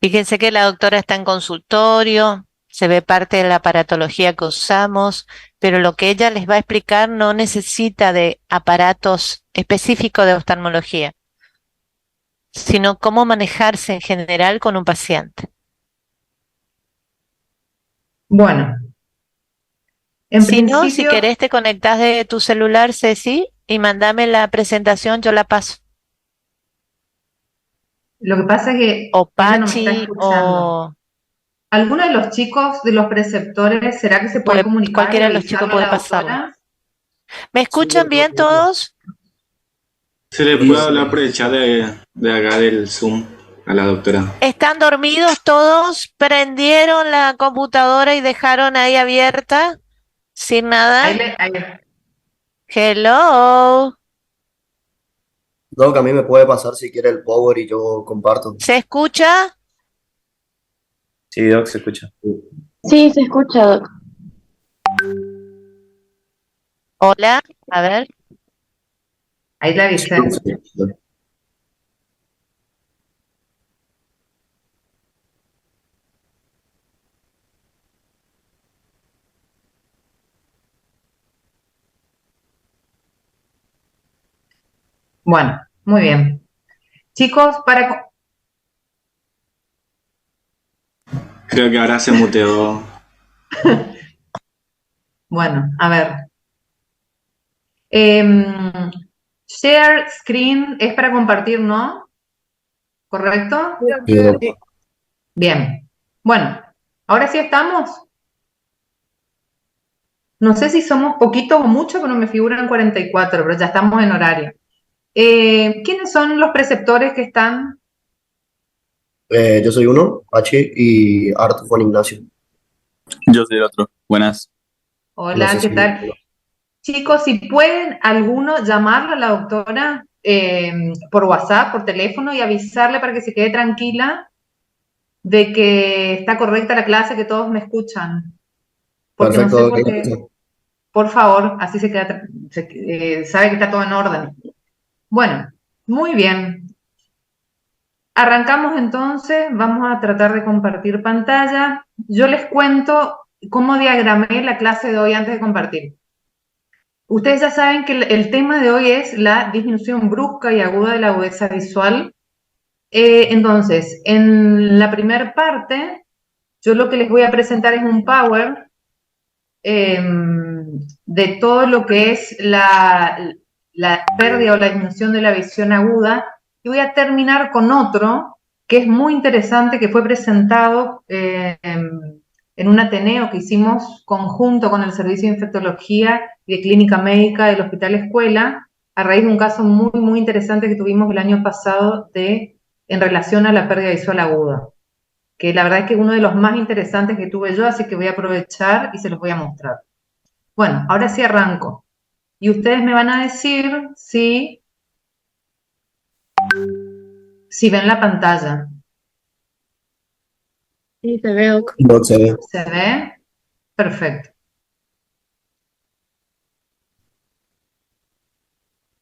Fíjense que la doctora está en consultorio, se ve parte de la aparatología que usamos, pero lo que ella les va a explicar no necesita de aparatos específicos de oftalmología, sino cómo manejarse en general con un paciente. Bueno, en Si no, si principio, querés te conectás de tu celular, Ceci, y mandame la presentación, yo la paso. lo que pasa es que O ella no me está Pachi, escuchando. o ¿Alguno de los chicos de los preceptores será que se puede comunicar y cualquiera de los chicos avisarle a puede la pasarla. doctora? ¿Me Sí, yo escuchan puedo bien pedirlo. todos? Se le puede hablar por el chat de acá del Zoom a la doctora. ¿Están dormidos todos? ¿Prendieron la computadora y dejaron ahí abierta? ¿Sin Ahí nada? le, ahí- Hello. Doc, a mí me puede pasar si quiere el power y yo comparto. ¿Se escucha? Sí, Doc, se escucha. Sí, se escucha, Doc. Hola. A ver. ahí le Sí, Doc, avisé. se escucha. Bueno, muy bien. Chicos, Creo que ahora se muteó. bueno, a ver. Em, share screen es para compartir, ¿no? ¿Correcto? Sí, Doc. Bien. Bueno, ahora sí estamos. No sé si somos poquitos o muchos, pero me figuran 44, pero ya estamos en horario. ¿Quiénes son los preceptores que están? Yo soy uno, H, y Arto Juan Ignacio. Yo soy el otro. Buenas. No Hola, sé ¿qué si... tal? Chicos, si pueden alguno llamarle a la doctora por WhatsApp, por teléfono y avisarle para que se quede tranquila de que está correcta la clase, que todos me escuchan. Porque no Perfecto, sé Doc. por qué. Por favor, así se queda, sabe que está todo en orden. Bueno, muy bien. Arrancamos entonces, vamos a tratar de compartir pantalla. Yo les cuento cómo diagramé la clase de hoy antes de compartir. Ustedes ya saben que el tema de hoy es la disminución brusca y aguda de la agudeza visual. Entonces, en la primera parte, yo lo que les voy a presentar es un power eh, de todo lo que es la pérdida o la disminución de la visión aguda. Y voy a terminar con otro que es muy interesante, que fue presentado en un Ateneo que hicimos conjunto con el Servicio de Infectología y de Clínica Médica del Hospital Escuela, a raíz de un caso muy, muy interesante que tuvimos el año pasado en relación a la pérdida visual aguda, que la verdad es que es uno de los más interesantes que tuve yo, así que voy a aprovechar y se los voy a mostrar. Bueno, ahora sí arranco. Y ustedes me van a decir si ven la pantalla. Sí, se ve, Doc. Doc, se ve. ¿Se ve? Perfecto.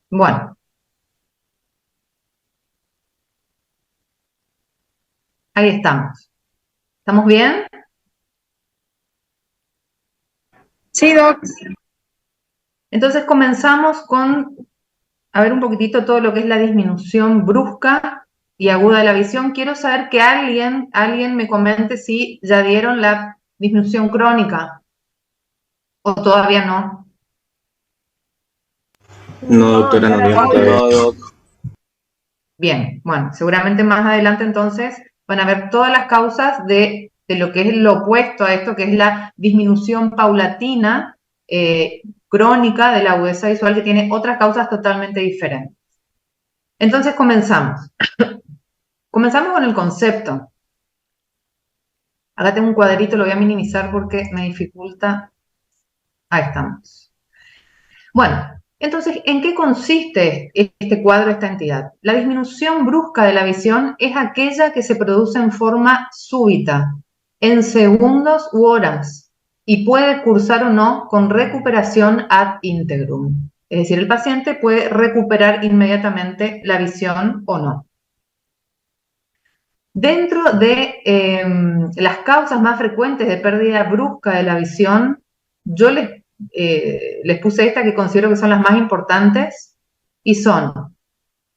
Bueno, ahí estamos. ¿Estamos bien? Sí, Doc. Entonces comenzamos con, a ver un poquitito todo lo que es la disminución brusca y aguda de la visión. Quiero saber que alguien me comente si ya dieron la disminución crónica o todavía no. No, doctora, no vimos todavía. No, Doc. Bien, bueno, seguramente más adelante entonces van a ver todas las causas de lo que es lo opuesto a esto, que es la disminución paulatina, crónica de la agudeza visual, que tiene otras causas totalmente diferentes. Entonces comenzamos. Comenzamos con el concepto. Acá tengo un cuadrito, lo voy a minimizar porque me dificulta. Ahí estamos. Bueno, entonces, ¿en qué consiste este cuadro, esta entidad? La disminución brusca de la visión es aquella que se produce en forma súbita, en segundos u horas, y puede cursar o no con recuperación ad integrum. Es decir, el paciente puede recuperar inmediatamente la visión o no. Dentro de las causas más frecuentes de pérdida brusca de la visión, yo les puse esta que considero que son las más importantes y son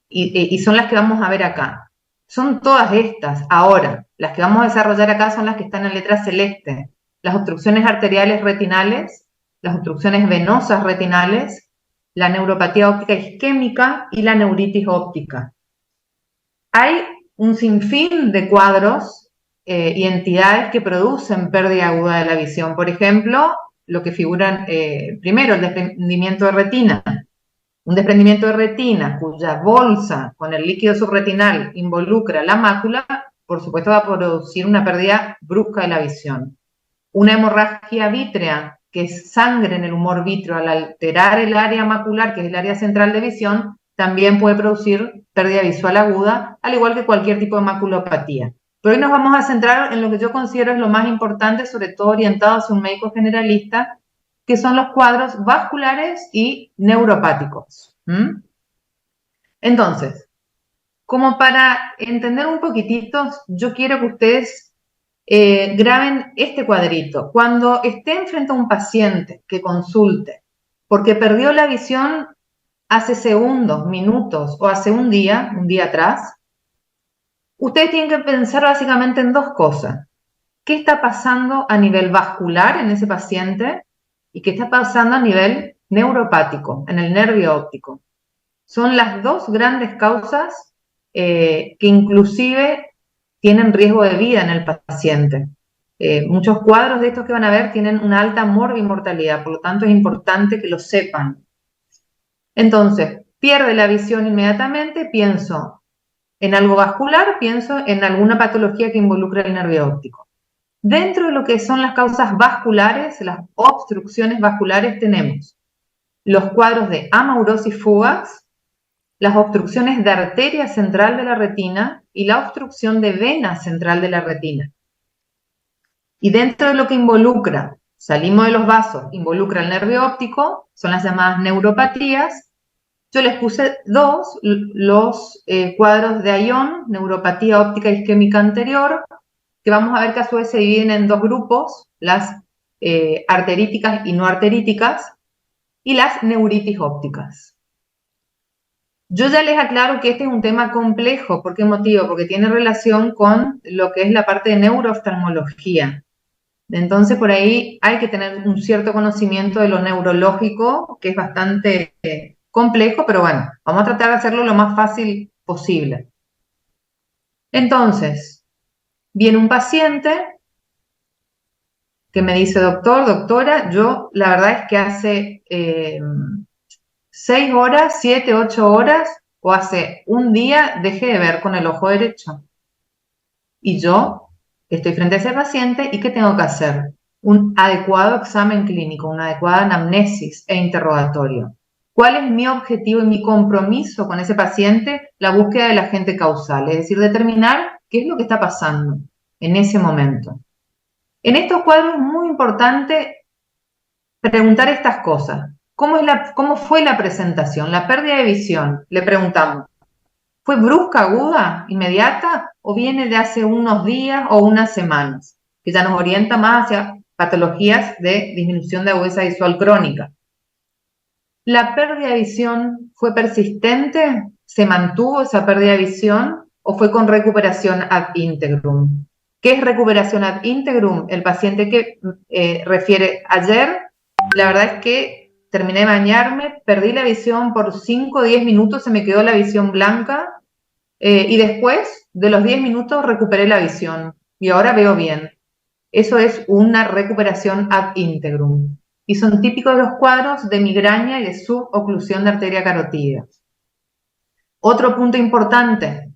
las que vamos a ver acá. Son todas estas. Ahora, las que vamos a desarrollar acá son las que están en letra celeste. Las obstrucciones arteriales retinales, las obstrucciones venosas retinales, la neuropatía óptica isquémica y la neuritis óptica. Hay un sinfín de cuadros y entidades que producen pérdida aguda de la visión. Por ejemplo, lo que figuran primero, el desprendimiento de retina. Un desprendimiento de retina cuya bolsa con el líquido subretinal involucra la mácula, por supuesto va a producir una pérdida brusca de la visión. Una hemorragia vítrea, que es sangre en el humor vítreo, al alterar el área macular, que es el área central de visión, también puede producir pérdida visual aguda, al igual que cualquier tipo de maculopatía. Pero hoy nos vamos a centrar en lo que yo considero es lo más importante, sobre todo orientado hacia un médico generalista, que son los cuadros vasculares y neuropáticos. Entonces, como para entender un poquitito, yo quiero que ustedes graben este cuadrito. Cuando estén frente a un paciente que consulte porque perdió la visión hace segundos, minutos o hace un día atrás, ustedes tienen que pensar básicamente en dos cosas. ¿Qué está pasando a nivel vascular en ese paciente? ¿Y qué está pasando a nivel neuropático, en el nervio óptico? Son las dos grandes causas que inclusive tienen riesgo de vida en el paciente. Muchos cuadros de estos que van a ver tienen una alta morbimortalidad, por lo tanto es importante que lo sepan. Entonces, pierde la visión inmediatamente, pienso en algo vascular, pienso en alguna patología que involucre el nervio óptico. Dentro de lo que son las causas vasculares, las obstrucciones vasculares, tenemos los cuadros de amaurosis fugax, las obstrucciones de arteria central de la retina y la obstrucción de vena central de la retina. Y dentro de lo que involucra, salimos de los vasos, involucra el nervio óptico, son las llamadas neuropatías. Yo les puse los cuadros de Ayon, neuropatía óptica isquémica anterior, que vamos a ver que a su vez se dividen en dos grupos, las arteríticas y no arteríticas, y las neuritis ópticas. Yo ya les aclaro que este es un tema complejo. ¿Por qué motivo? Porque tiene relación con lo que es la parte de neurooftalmología. Entonces, por ahí hay que tener un cierto conocimiento de lo neurológico, que es bastante complejo, pero bueno, vamos a tratar de hacerlo lo más fácil posible. Entonces, viene un paciente que me dice, doctor, doctora, yo la verdad es que hace 6 horas, 7, 8 horas, o hace un día dejé de ver con el ojo derecho. Y yo estoy frente a ese paciente, ¿y qué tengo que hacer? Un adecuado examen clínico, una adecuada anamnesis e interrogatorio. ¿Cuál es mi objetivo y mi compromiso con ese paciente? La búsqueda del agente causal, es decir, determinar qué es lo que está pasando en ese momento. En estos cuadros es muy importante preguntar estas cosas. ¿Cómo fue la presentación? La pérdida de visión, le preguntamos. ¿Fue brusca, aguda, inmediata o viene de hace unos días o unas semanas? Que ya nos orienta más hacia patologías de disminución de agudeza visual crónica. ¿La pérdida de visión fue persistente? ¿Se mantuvo esa pérdida de visión o fue con recuperación ad integrum? ¿Qué es recuperación ad integrum? El paciente que refiere ayer, la verdad es que terminé de bañarme, perdí la visión por 5 o 10 minutos, se me quedó la visión blanca y después de los 10 minutos recuperé la visión y ahora veo bien. Eso es una recuperación ad integrum y son típicos de los cuadros de migraña y de suboclusión de arteria carotídea. Otro punto importante,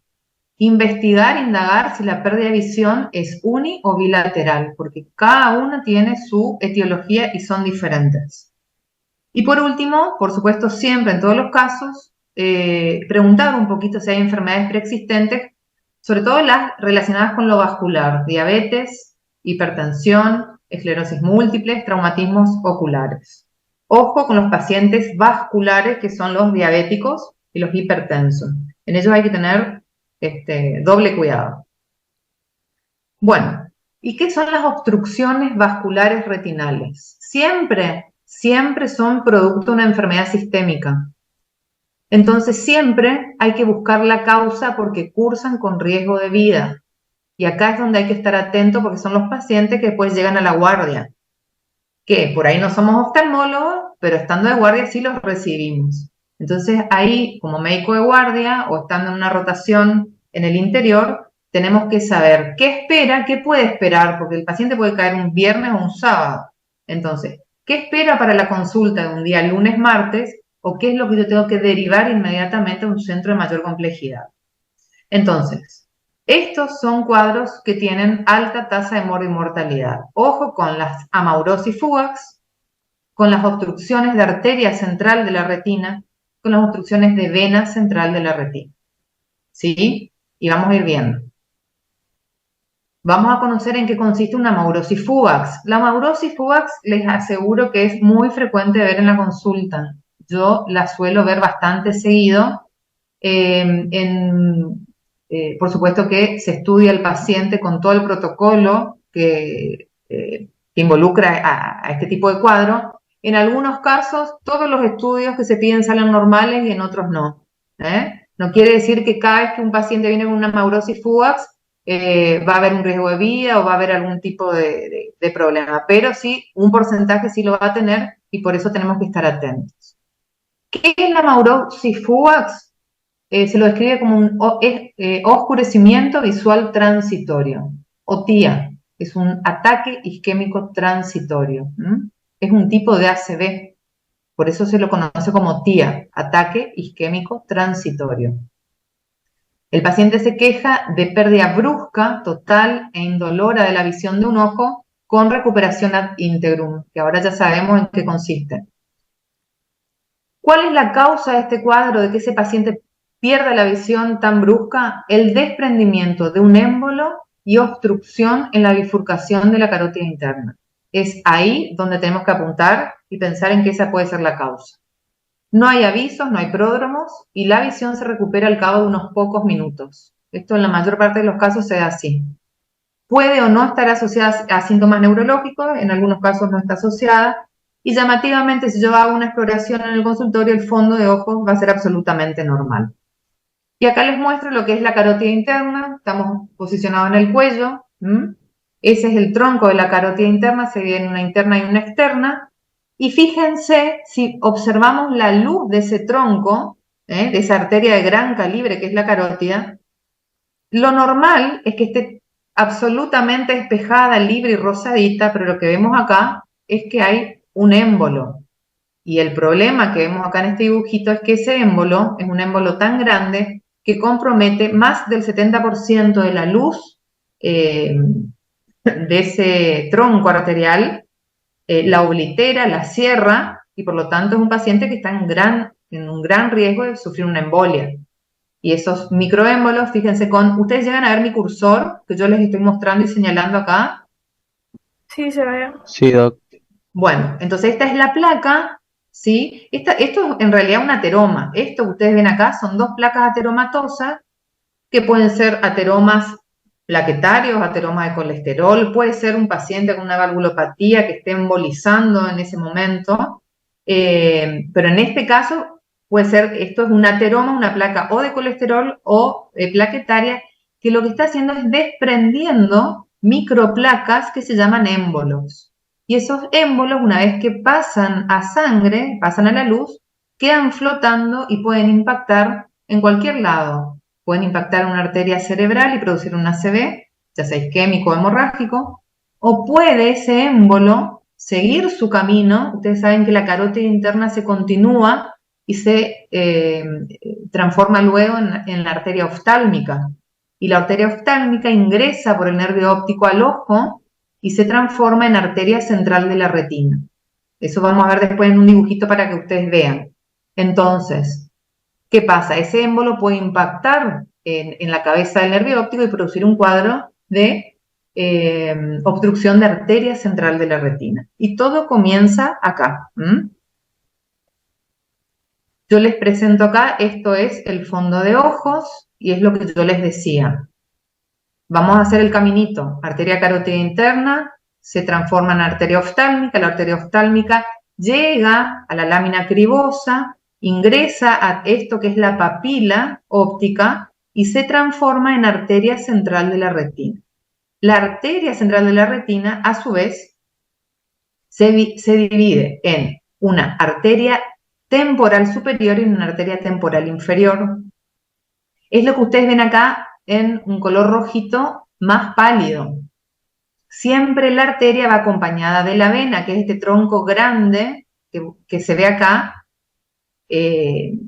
investigar, indagar si la pérdida de visión es uni o bilateral, porque cada una tiene su etiología y son diferentes. Y por último, por supuesto, siempre en todos los casos, preguntar un poquito si hay enfermedades preexistentes, sobre todo las relacionadas con lo vascular, diabetes, hipertensión, esclerosis múltiple, traumatismos oculares. Ojo con los pacientes vasculares, que son los diabéticos y los hipertensos. En ellos hay que tener doble cuidado. Bueno, ¿y qué son las obstrucciones vasculares retinales? Siempre son producto de una enfermedad sistémica. Entonces siempre hay que buscar la causa porque cursan con riesgo de vida. Y acá es donde hay que estar atento porque son los pacientes que después llegan a la guardia. Que por ahí no somos oftalmólogos, pero estando de guardia sí los recibimos. Entonces ahí, como médico de guardia o estando en una rotación en el interior, tenemos que saber qué espera, qué puede esperar, porque el paciente puede caer un viernes o un sábado. Entonces, ¿qué espera para la consulta de un día lunes, martes? ¿O qué es lo que yo tengo que derivar inmediatamente a un centro de mayor complejidad? Entonces, estos son cuadros que tienen alta tasa de mortalidad. Ojo con las amaurosis fugax, con las obstrucciones de arteria central de la retina, con las obstrucciones de vena central de la retina. ¿Sí? Y vamos a ir viendo. Vamos a conocer en qué consiste una amaurosis fugax. La amaurosis fugax les aseguro que es muy frecuente de ver en la consulta. Yo la suelo ver bastante seguido. Por supuesto que se estudia el paciente con todo el protocolo que involucra a este tipo de cuadro. En algunos casos, todos los estudios que se piden salen normales y en otros no. No quiere decir que cada vez que un paciente viene con una amaurosis fugax va a haber un riesgo de vida o va a haber algún tipo de problema, pero sí, un porcentaje sí lo va a tener y por eso tenemos que estar atentos. ¿Qué es la amaurosis fugax? Se lo describe como un oscurecimiento visual transitorio, o TIA, es un ataque isquémico transitorio. Es un tipo de ACV, por eso se lo conoce como TIA, ataque isquémico transitorio. El paciente se queja de pérdida brusca, total e indolora de la visión de un ojo con recuperación ad integrum, que ahora ya sabemos en qué consiste. ¿Cuál es la causa de este cuadro de que ese paciente pierda la visión tan brusca? El desprendimiento de un émbolo y obstrucción en la bifurcación de la carótida interna. Es ahí donde tenemos que apuntar y pensar en que esa puede ser la causa. No hay avisos, no hay pródromos y la visión se recupera al cabo de unos pocos minutos. Esto en la mayor parte de los casos se da así. Puede o no estar asociada a síntomas neurológicos, en algunos casos no está asociada, y llamativamente si yo hago una exploración en el consultorio, el fondo de ojos va a ser absolutamente normal. Y acá les muestro lo que es la carótida interna, estamos posicionados en el cuello, ese es el tronco de la carótida interna, se ve en una interna y una externa, y fíjense si observamos la luz de ese tronco, de esa arteria de gran calibre que es la carótida, lo normal es que esté absolutamente despejada, libre y rosadita, pero lo que vemos acá es que hay un émbolo. Y el problema que vemos acá en este dibujito es que ese émbolo es un émbolo tan grande que compromete más del 70% de la luz de ese tronco arterial, la oblitera, la cierra, y por lo tanto es un paciente que está en un gran riesgo de sufrir una embolia. Y esos microémbolos, fíjense ustedes llegan a ver mi cursor, que yo les estoy mostrando y señalando acá. Sí, se ve. Sí, Doc. Bueno, entonces esta es la placa, ¿sí? Esto es en realidad un ateroma. Esto que ustedes ven acá son dos placas ateromatosas, que pueden ser ateromas plaquetarios, ateromas de colesterol, puede ser un paciente con una valvulopatía que esté embolizando en ese momento, pero en este caso puede ser, esto es un ateroma, una placa o de colesterol o plaquetaria, que lo que está haciendo es desprendiendo microplacas que se llaman émbolos. Y esos émbolos, una vez que pasan a sangre, pasan a la luz, quedan flotando y pueden impactar en cualquier lado. Pueden impactar una arteria cerebral y producir un ACV, ya sea isquémico o hemorrágico, o puede ese émbolo seguir su camino. Ustedes saben que la carótida interna se continúa y se transforma luego en la arteria oftálmica. Y la arteria oftálmica ingresa por el nervio óptico al ojo y se transforma en arteria central de la retina. Eso vamos a ver después en un dibujito para que ustedes vean. Entonces, ¿qué pasa? Ese émbolo puede impactar en la cabeza del nervio óptico y producir un cuadro de obstrucción de arteria central de la retina. Y todo comienza acá. Yo les presento acá, esto es el fondo de ojos y es lo que yo les decía. Vamos a hacer el caminito. Arteria carótida interna se transforma en arteria oftálmica. La arteria oftálmica llega a la lámina cribosa, ingresa a esto que es la papila óptica y se transforma en arteria central de la retina. La arteria central de la retina, a su vez, se divide en una arteria temporal superior y una arteria temporal inferior. Es lo que ustedes ven acá en un color rojito más pálido. Siempre la arteria va acompañada de la vena, que es este tronco grande que se ve acá, que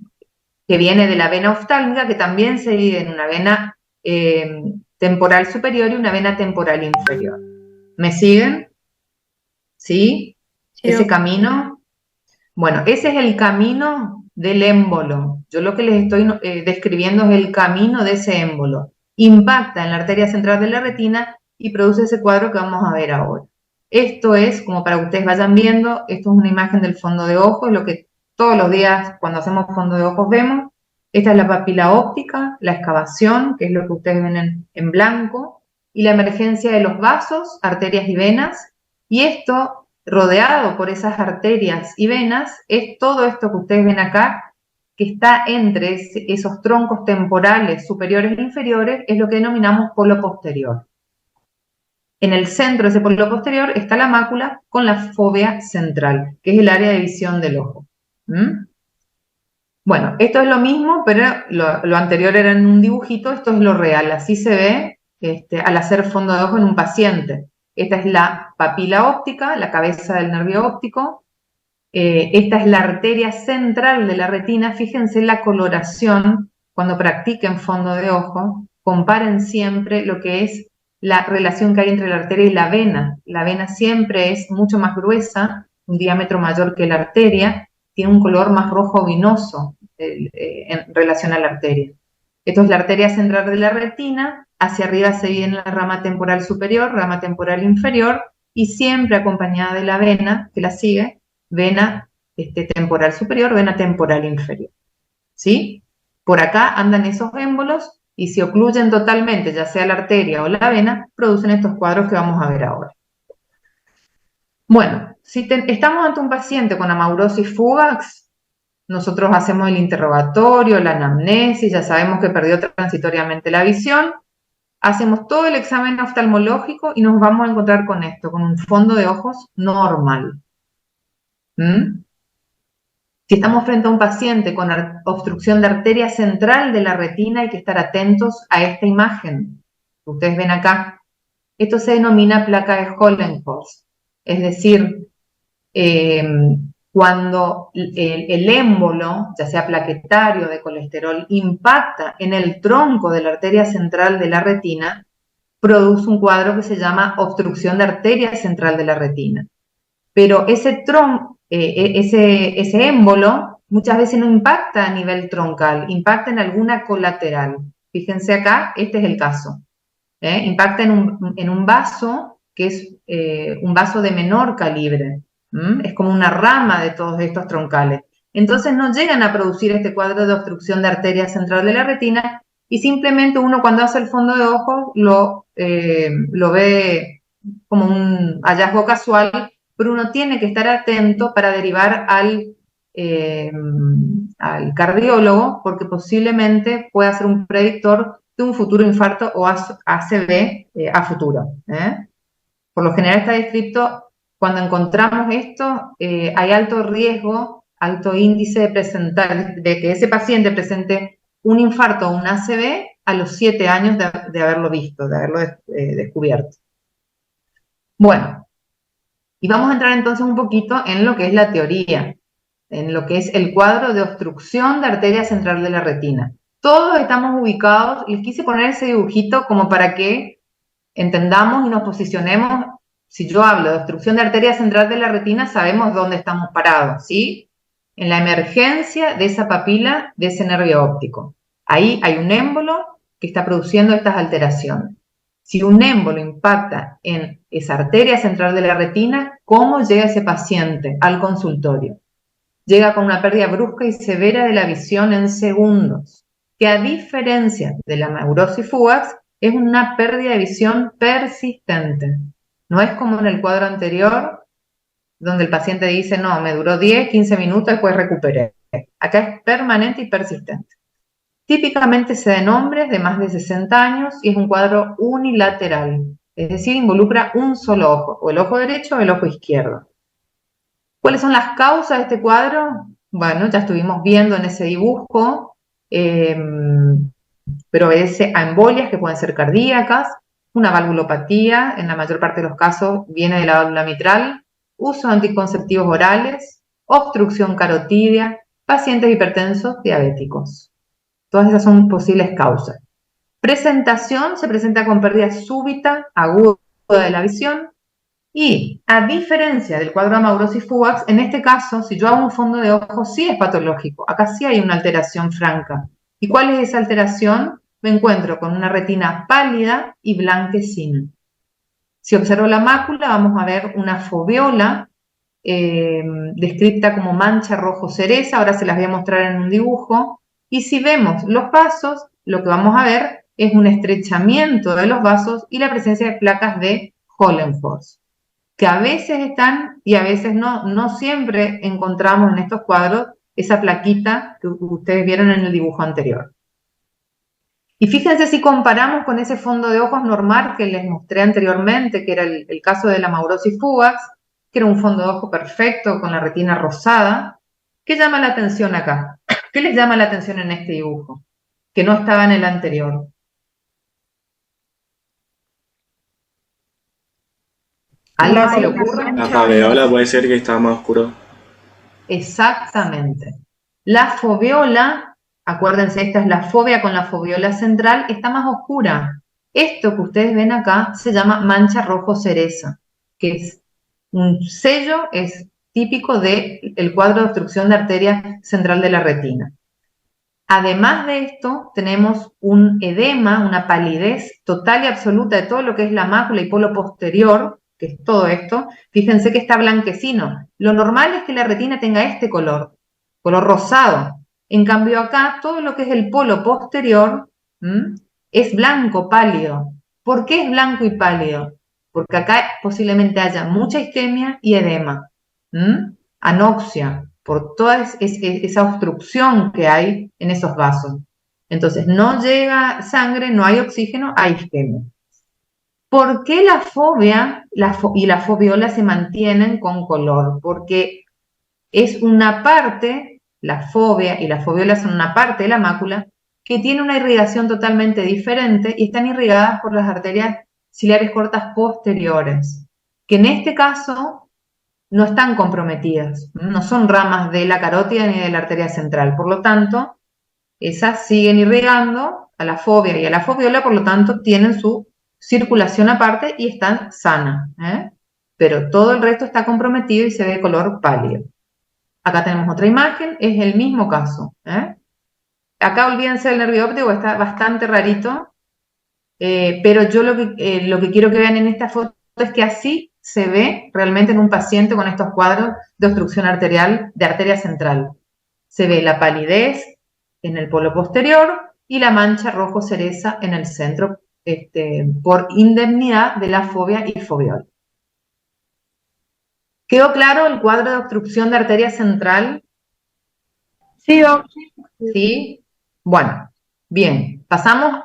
viene de la vena oftálmica, que también se divide en una vena temporal superior y una vena temporal inferior. ¿Me siguen? ¿Sí? Sí, Ese doctor. camino. Bueno, ese es el camino del émbolo. Yo lo que les estoy describiendo es el camino de ese émbolo. Impacta en la arteria central de la retina y produce ese cuadro que vamos a ver ahora. Esto es, como para que ustedes vayan viendo, esto es una imagen del fondo de ojo, es lo que todos los días cuando hacemos fondo de ojos vemos. Esta es la papila óptica, la excavación, que es lo que ustedes ven en blanco, y la emergencia de los vasos, arterias y venas, y esto, rodeado por esas arterias y venas, es todo esto que ustedes ven acá, que está entre esos troncos temporales superiores e inferiores, es lo que denominamos polo posterior. En el centro de ese polo posterior está la mácula con la fóvea central, que es el área de visión del ojo. Bueno, esto es lo mismo, pero lo anterior era en un dibujito, esto es lo real, así se ve al hacer fondo de ojo en un paciente. Esta es la papila óptica, la cabeza del nervio óptico. Esta es la arteria central de la retina. Fíjense la coloración cuando practiquen fondo de ojo. Comparen siempre lo que es la relación que hay entre la arteria y la vena. La vena siempre es mucho más gruesa, un diámetro mayor que la arteria, tiene un color más rojo vinoso en relación a la arteria. Esto es la arteria central de la retina, hacia arriba se viene la rama temporal superior, rama temporal inferior, y siempre acompañada de la vena que la sigue, vena temporal superior, vena temporal inferior. ¿Sí? Por acá andan esos émbolos y si ocluyen totalmente, ya sea la arteria o la vena, producen estos cuadros que vamos a ver ahora. Bueno, si estamos ante un paciente con amaurosis fugax, nosotros hacemos el interrogatorio, la anamnesis, ya sabemos que perdió transitoriamente la visión, hacemos todo el examen oftalmológico y nos vamos a encontrar con esto, con un fondo de ojos normal. Si estamos frente a un paciente con obstrucción de arteria central de la retina, hay que estar atentos a esta imagen que ustedes ven acá. Esto se denomina placa de Hollenhorst, es decir, cuando el émbolo, ya sea plaquetario de colesterol, impacta en el tronco de la arteria central de la retina, produce un cuadro que se llama obstrucción de arteria central de la retina. Pero ese émbolo muchas veces no impacta a nivel troncal, impacta en alguna colateral. Fíjense acá, este es el caso. Impacta en un vaso que es un vaso de menor calibre. Es como una rama de todos estos troncales. Entonces no llegan a producir este cuadro de obstrucción de arteria central de la retina y simplemente uno cuando hace el fondo de ojo lo ve como un hallazgo casual, pero uno tiene que estar atento para derivar al cardiólogo porque posiblemente pueda ser un predictor de un futuro infarto o ACV a futuro. Por lo general está descrito, cuando encontramos esto, hay alto riesgo, alto índice de que ese paciente presente un infarto o un ACV a los 7 años de haberlo visto, de haberlo descubierto. Bueno, y vamos a entrar entonces un poquito en lo que es la teoría, en lo que es el cuadro de obstrucción de arteria central de la retina. Todos estamos ubicados, les quise poner ese dibujito como para que entendamos y nos posicionemos. Si yo hablo de obstrucción de arteria central de la retina, sabemos dónde estamos parados, ¿sí? En la emergencia de esa papila, de ese nervio óptico. Ahí hay un émbolo que está produciendo estas alteraciones. Si un émbolo impacta en esa arteria central de la retina, ¿cómo llega ese paciente al consultorio? Llega con una pérdida brusca y severa de la visión en segundos, que a diferencia de la amaurosis fugax, es una pérdida de visión persistente. No es como en el cuadro anterior, donde el paciente dice, no, me duró 10, 15 minutos, después recuperé. Acá es permanente y persistente. Típicamente se da en hombres de más de 60 años y es un cuadro unilateral, es decir, involucra un solo ojo, o el ojo derecho o el ojo izquierdo. ¿Cuáles son las causas de este cuadro? Bueno, ya estuvimos viendo en ese dibujo, pero obedece a embolias que pueden ser cardíacas, una valvulopatía, en la mayor parte de los casos viene de la válvula mitral, uso de anticonceptivos orales, obstrucción carotidia, pacientes hipertensos, diabéticos. Todas esas son posibles causas. Presentación, se presenta con pérdida súbita, aguda de la visión, y a diferencia del cuadro de amaurosis fugax, en este caso, si yo hago un fondo de ojos, sí es patológico. Acá sí hay una alteración franca. ¿Y cuál es esa alteración? Me encuentro con una retina pálida y blanquecina. Si observo la mácula, vamos a ver una foveola descrita como mancha rojo cereza. Ahora se las voy a mostrar en un dibujo. Y si vemos los vasos, lo que vamos a ver es un estrechamiento de los vasos y la presencia de placas de Hollenfors, que a veces están y a veces no. No siempre encontramos en estos cuadros esa plaquita que ustedes vieron en el dibujo anterior. Y fíjense si comparamos con ese fondo de ojos normal que les mostré anteriormente, que era el caso de la amaurosis fugax, que era un fondo de ojo perfecto con la retina rosada. ¿Qué llama la atención acá? ¿Qué les llama la atención en este dibujo? Que no estaba en el anterior. ¿Alguien se le ocurre? La faveola puede ser que está más oscuro. Exactamente. La foveola, acuérdense, esta es la fovea con la foveola central, está más oscura. Esto que ustedes ven acá se llama mancha rojo cereza, que es un sello, es típico del cuadro de obstrucción de arteria central de la retina. Además de esto, tenemos un edema, una palidez total y absoluta de todo lo que es la mácula y polo posterior, que es todo esto. Fíjense que está blanquecino. Lo normal es que la retina tenga este color rosado. En cambio acá, todo lo que es el polo posterior es blanco, pálido. ¿Por qué es blanco y pálido? Porque acá posiblemente haya mucha isquemia y edema, anoxia, por toda esa obstrucción que hay en esos vasos. Entonces, no llega sangre, no hay oxígeno, hay isquemia. ¿Por qué la fovea y la foveola se mantienen con color? Porque es una parte, la fovea y la foveola son una parte de la mácula que tiene una irrigación totalmente diferente y están irrigadas por las arterias ciliares cortas posteriores, que en este caso no están comprometidas, no son ramas de la carótida ni de la arteria central. Por lo tanto, esas siguen irrigando a la fovea y a la foveola, por lo tanto, tienen su circulación aparte y están sanas, pero todo el resto está comprometido y se ve de color pálido. Acá tenemos otra imagen, es el mismo caso. Acá olvídense del nervio óptico, está bastante rarito, pero yo lo que quiero que vean en esta foto es que así se ve realmente en un paciente con estos cuadros de obstrucción arterial de arteria central. Se ve la palidez en el polo posterior y la mancha rojo cereza en el centro, por indemnidad de la fovea y foveola. ¿Quedó claro el cuadro de obstrucción de arteria central? Sí, doc. ¿Sí? Bueno, bien, pasamos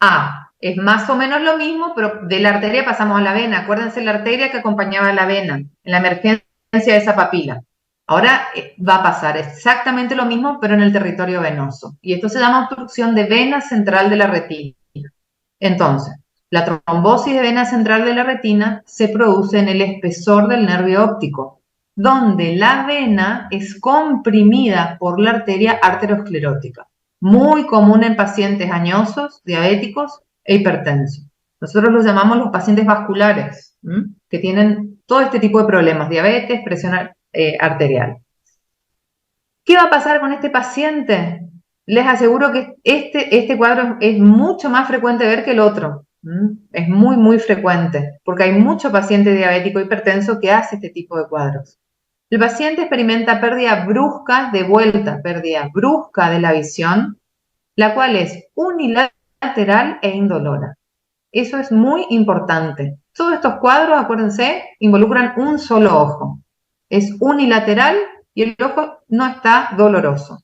a, es más o menos lo mismo, pero de la arteria pasamos a la vena. Acuérdense la arteria que acompañaba a la vena, en la emergencia de esa papila. Ahora va a pasar exactamente lo mismo, pero en el territorio venoso. Y esto se llama obstrucción de vena central de la retina. Entonces, la trombosis de vena central de la retina se produce en el espesor del nervio óptico, donde la vena es comprimida por la arteria arteriosclerótica, muy común en pacientes añosos, diabéticos e hipertensos. Nosotros los llamamos los pacientes vasculares, que tienen todo este tipo de problemas, diabetes, presión arterial. ¿Qué va a pasar con este paciente? Les aseguro que este cuadro es mucho más frecuente de ver que el otro. Es muy, muy frecuente, porque hay mucho paciente diabético hipertenso que hace este tipo de cuadros. El paciente experimenta pérdida brusca de vuelta, pérdida brusca de la visión, la cual es unilateral e indolora. Eso es muy importante. Todos estos cuadros, acuérdense, involucran un solo ojo. Es unilateral y el ojo no está doloroso.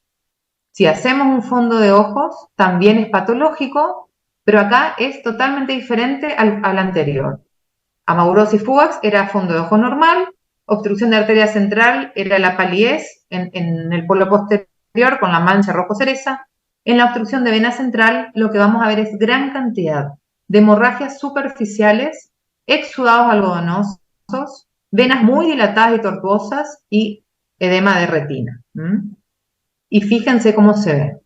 Si hacemos un fondo de ojos, también es patológico, pero acá es totalmente diferente al anterior. Amaurosis fugax era fondo de ojo normal, obstrucción de arteria central era la palidez en el polo posterior con la mancha rojo cereza. En la obstrucción de vena central lo que vamos a ver es gran cantidad de hemorragias superficiales, exudados algodonosos, venas muy dilatadas y tortuosas y edema de retina. Y fíjense cómo se ve.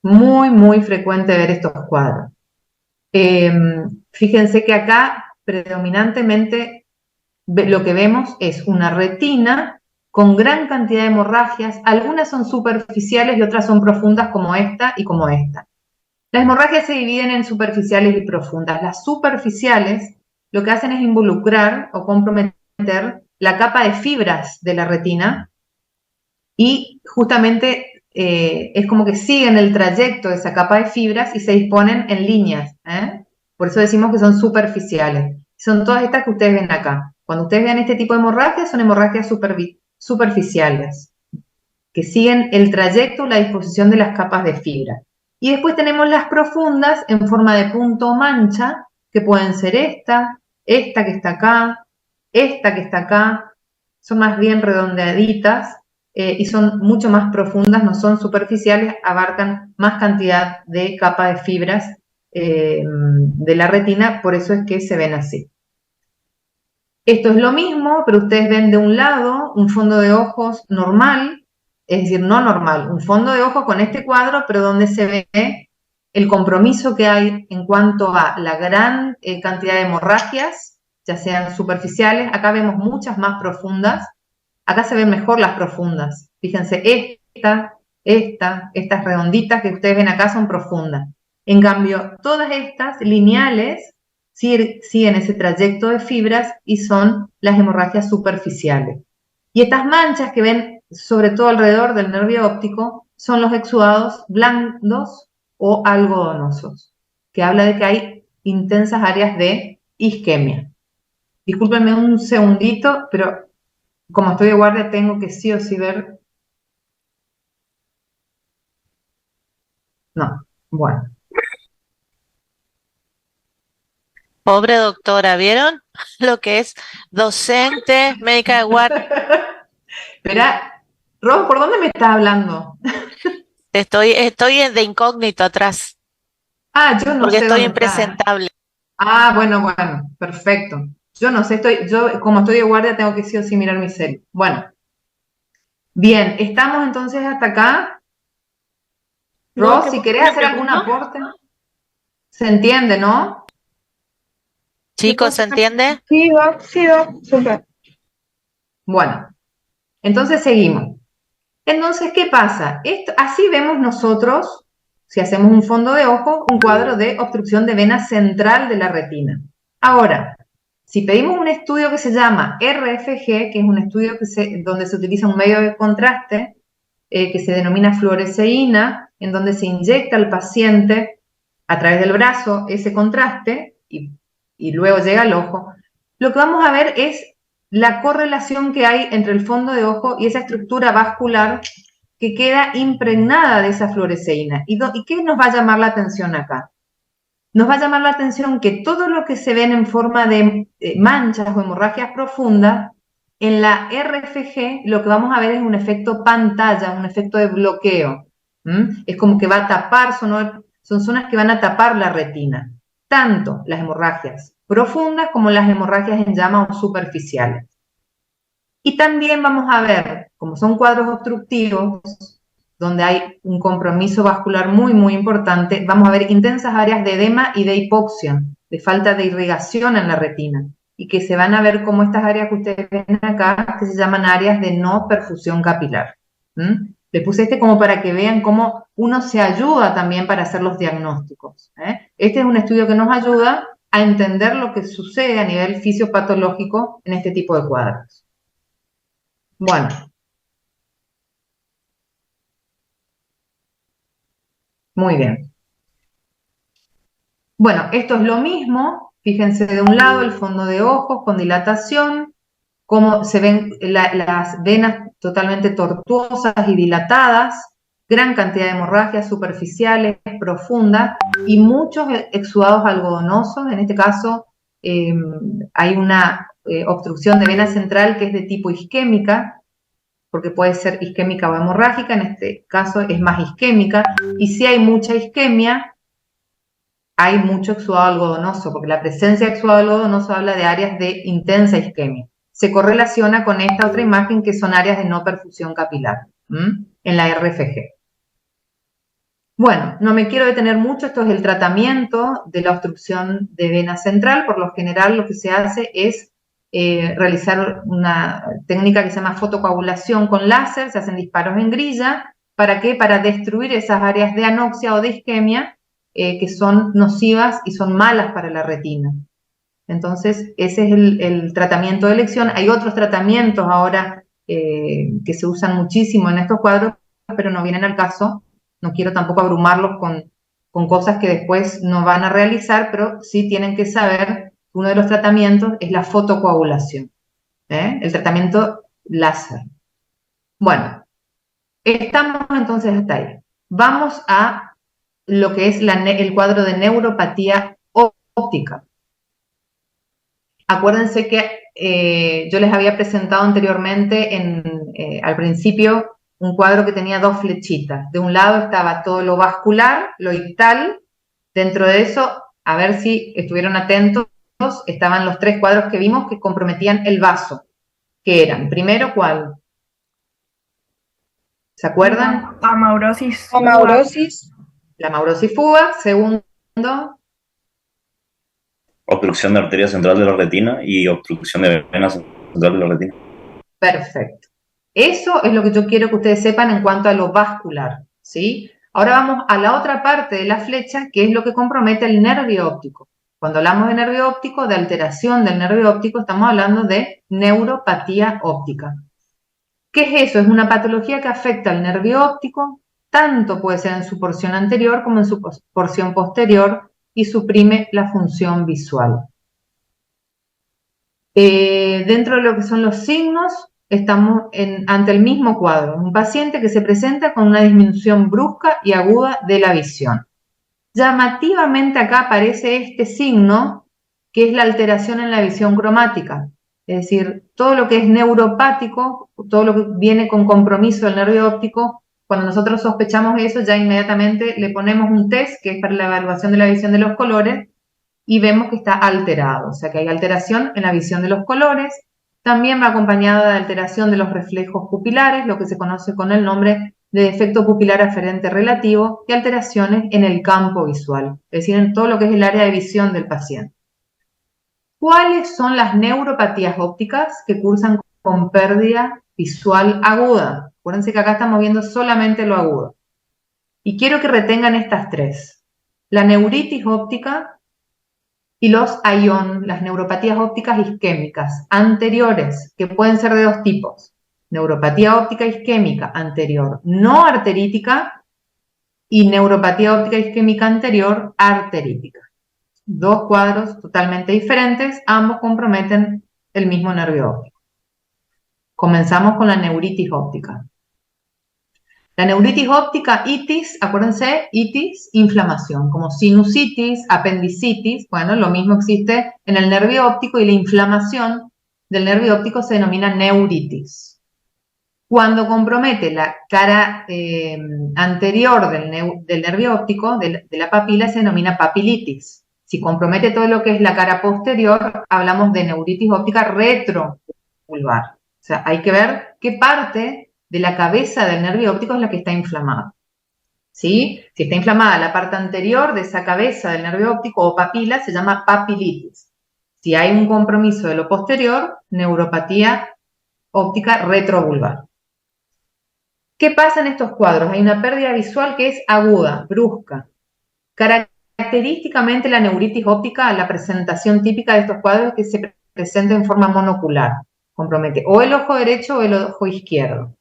Muy, muy frecuente ver estos cuadros. Fíjense que acá predominantemente lo que vemos es una retina con gran cantidad de hemorragias. Algunas son superficiales y otras son profundas como esta y como esta. Las hemorragias se dividen en superficiales y profundas. Las superficiales lo que hacen es involucrar o comprometer la capa de fibras de la retina y justamente es como que siguen el trayecto de esa capa de fibras y se disponen en líneas. Por eso decimos que son superficiales. Son todas estas que ustedes ven acá. Cuando ustedes vean este tipo de hemorragias, son hemorragias superficiales, que siguen el trayecto, la disposición de las capas de fibra. Y después tenemos las profundas en forma de punto o mancha, que pueden ser esta que está acá, esta que está acá, son más bien redondeaditas y son mucho más profundas, no son superficiales, abarcan más cantidad de capa de fibras de la retina, por eso es que se ven así. Esto es lo mismo, pero ustedes ven de un lado un fondo de ojos normal, es decir, no normal, un fondo de ojos con este cuadro, pero donde se ve el compromiso que hay en cuanto a la gran cantidad de hemorragias, ya sean superficiales, acá vemos muchas más profundas, acá se ven mejor las profundas, fíjense, estas redonditas que ustedes ven acá son profundas, en cambio, todas estas lineales siguen ese trayecto de fibras y son las hemorragias superficiales. Y estas manchas que ven sobre todo alrededor del nervio óptico son los exudados blandos o algodonosos, que habla de que hay intensas áreas de isquemia. Discúlpenme un segundito, pero como estoy de guardia tengo que sí o sí ver. No, bueno. Pobre doctora, ¿vieron? Lo que es docente, médica de guardia. Espera, Ron, ¿por dónde me estás hablando? Estoy de incógnito atrás, Ah, yo no porque sé estoy dónde está. impresentable. Ah, bueno, perfecto. Yo no sé, yo como estoy de guardia tengo que sí o sí mirar mi cel. Bueno, bien, estamos entonces hasta acá. No, Ros, ¿qué si querés me hacer algún preguntó? aporte, se entiende, ¿no? Chicos, ¿se entiende? Sí, Doc, sí, Doc, súper. Bueno, entonces seguimos. Entonces, ¿qué pasa? Así vemos nosotros, si hacemos un fondo de ojo, un cuadro de obstrucción de vena central de la retina. Ahora, si pedimos un estudio que se llama RFG, que es un estudio donde se utiliza un medio de contraste, que se denomina fluoresceína, en donde se inyecta al paciente a través del brazo ese contraste y luego llega al ojo, lo que vamos a ver es la correlación que hay entre el fondo de ojo y esa estructura vascular que queda impregnada de esa fluoresceína. ¿Y qué nos va a llamar la atención acá? Nos va a llamar la atención que todo lo que se ven en forma de manchas o hemorragias profundas, en la RFG lo que vamos a ver es un efecto pantalla, un efecto de bloqueo. Es como que va a tapar, son zonas que van a tapar la retina, tanto las hemorragias profundas como las hemorragias en llama o superficiales. Y también vamos a ver, como son cuadros obstructivos, donde hay un compromiso vascular muy, muy importante, vamos a ver intensas áreas de edema y de hipoxia, de falta de irrigación en la retina, y que se van a ver como estas áreas que ustedes ven acá, que se llaman áreas de no perfusión capilar. Le puse como para que vean cómo uno se ayuda también para hacer los diagnósticos. Este es un estudio que nos ayuda a entender lo que sucede a nivel fisiopatológico en este tipo de cuadros. Bueno. Muy bien. Bueno, esto es lo mismo, fíjense de un lado el fondo de ojos con dilatación, cómo se ven las venas totalmente tortuosas y dilatadas, gran cantidad de hemorragias superficiales, profundas y muchos exudados algodonosos. En este caso hay una obstrucción de vena central que es de tipo isquémica, porque puede ser isquémica o hemorrágica, en este caso es más isquémica, y si hay mucha isquemia, hay mucho exudado algodonoso, porque la presencia de exudado algodonoso habla de áreas de intensa isquemia. Se correlaciona con esta otra imagen que son áreas de no perfusión capilar, en la RFG. Bueno, no me quiero detener mucho, esto es el tratamiento de la obstrucción de vena central. Por lo general lo que se hace es realizar una técnica que se llama fotocoagulación con láser, se hacen disparos en grilla. ¿Para qué? Para destruir esas áreas de anoxia o de isquemia que son nocivas y son malas para la retina. Entonces, ese es el tratamiento de elección. Hay otros tratamientos ahora que se usan muchísimo en estos cuadros, pero no vienen al caso. No quiero tampoco abrumarlos con cosas que después no van a realizar, pero sí tienen que saber que uno de los tratamientos es la fotocoagulación, el tratamiento láser. Bueno, estamos entonces hasta ahí. Vamos a lo que es el cuadro de neuropatía óptica. Acuérdense que yo les había presentado anteriormente al principio un cuadro que tenía dos flechitas. De un lado estaba todo lo vascular, lo ictal. Dentro de eso, a ver si estuvieron atentos, estaban los tres cuadros que vimos que comprometían el vaso. ¿Qué eran? Primero, ¿cuál? ¿Se acuerdan? Amaurosis. Amaurosis. La maurosifuga. Segundo, Obstrucción de arteria central de la retina y obstrucción de vena central de la retina. perfecto. Eso es lo que yo quiero que ustedes sepan en cuanto a lo vascular, ¿sí? Ahora vamos a la otra parte de la flecha, que es lo que compromete el nervio óptico. Cuando hablamos de nervio óptico, de alteración del nervio óptico, estamos hablando de neuropatía óptica. ¿Qué es eso? Es una patología que afecta al nervio óptico, tanto puede ser en su porción anterior como en su porción posterior, y suprime la función visual. Dentro de lo que son los signos, estamos ante el mismo cuadro, un paciente que se presenta con una disminución brusca y aguda de la visión. Llamativamente acá aparece este signo, que es la alteración en la visión cromática, es decir, todo lo que es neuropático, todo lo que viene con compromiso del nervio óptico, cuando nosotros sospechamos eso, ya inmediatamente le ponemos un test, que es para la evaluación de la visión de los colores, y vemos que está alterado, o sea que hay alteración en la visión de los colores. También va acompañada de alteración de los reflejos pupilares, lo que se conoce con el nombre de defecto pupilar aferente relativo, y alteraciones en el campo visual, es decir, en todo lo que es el área de visión del paciente. ¿Cuáles son las neuropatías ópticas que cursan con pérdida visual aguda? Acuérdense que acá estamos viendo solamente lo agudo. Y quiero que retengan estas tres. La neuritis óptica y los ION, las neuropatías ópticas isquémicas anteriores, que pueden ser de dos tipos. Neuropatía óptica isquémica anterior no arterítica y neuropatía óptica isquémica anterior arterítica. Dos cuadros totalmente diferentes, ambos comprometen el mismo nervio óptico. Comenzamos con la neuritis óptica. La neuritis óptica, itis, acuérdense, itis, inflamación, como sinusitis, apendicitis, bueno, lo mismo existe en el nervio óptico y la inflamación del nervio óptico se denomina neuritis. Cuando compromete la cara anterior del nervio óptico, de la papila, se denomina papilitis. Si compromete todo lo que es la cara posterior, hablamos de neuritis óptica retrovulvar. O sea, hay que ver qué parte de la cabeza del nervio óptico es la que está inflamada. ¿Sí? Si está inflamada la parte anterior de esa cabeza del nervio óptico o papila, se llama papilitis. Si hay un compromiso de lo posterior, neuropatía óptica retrovulvar. ¿Qué pasa en estos cuadros? Hay una pérdida visual que es aguda, brusca. Característicamente la neuritis óptica, la presentación típica de estos cuadros es que se presenta en forma monocular. Compromete o el ojo derecho o el ojo izquierdo.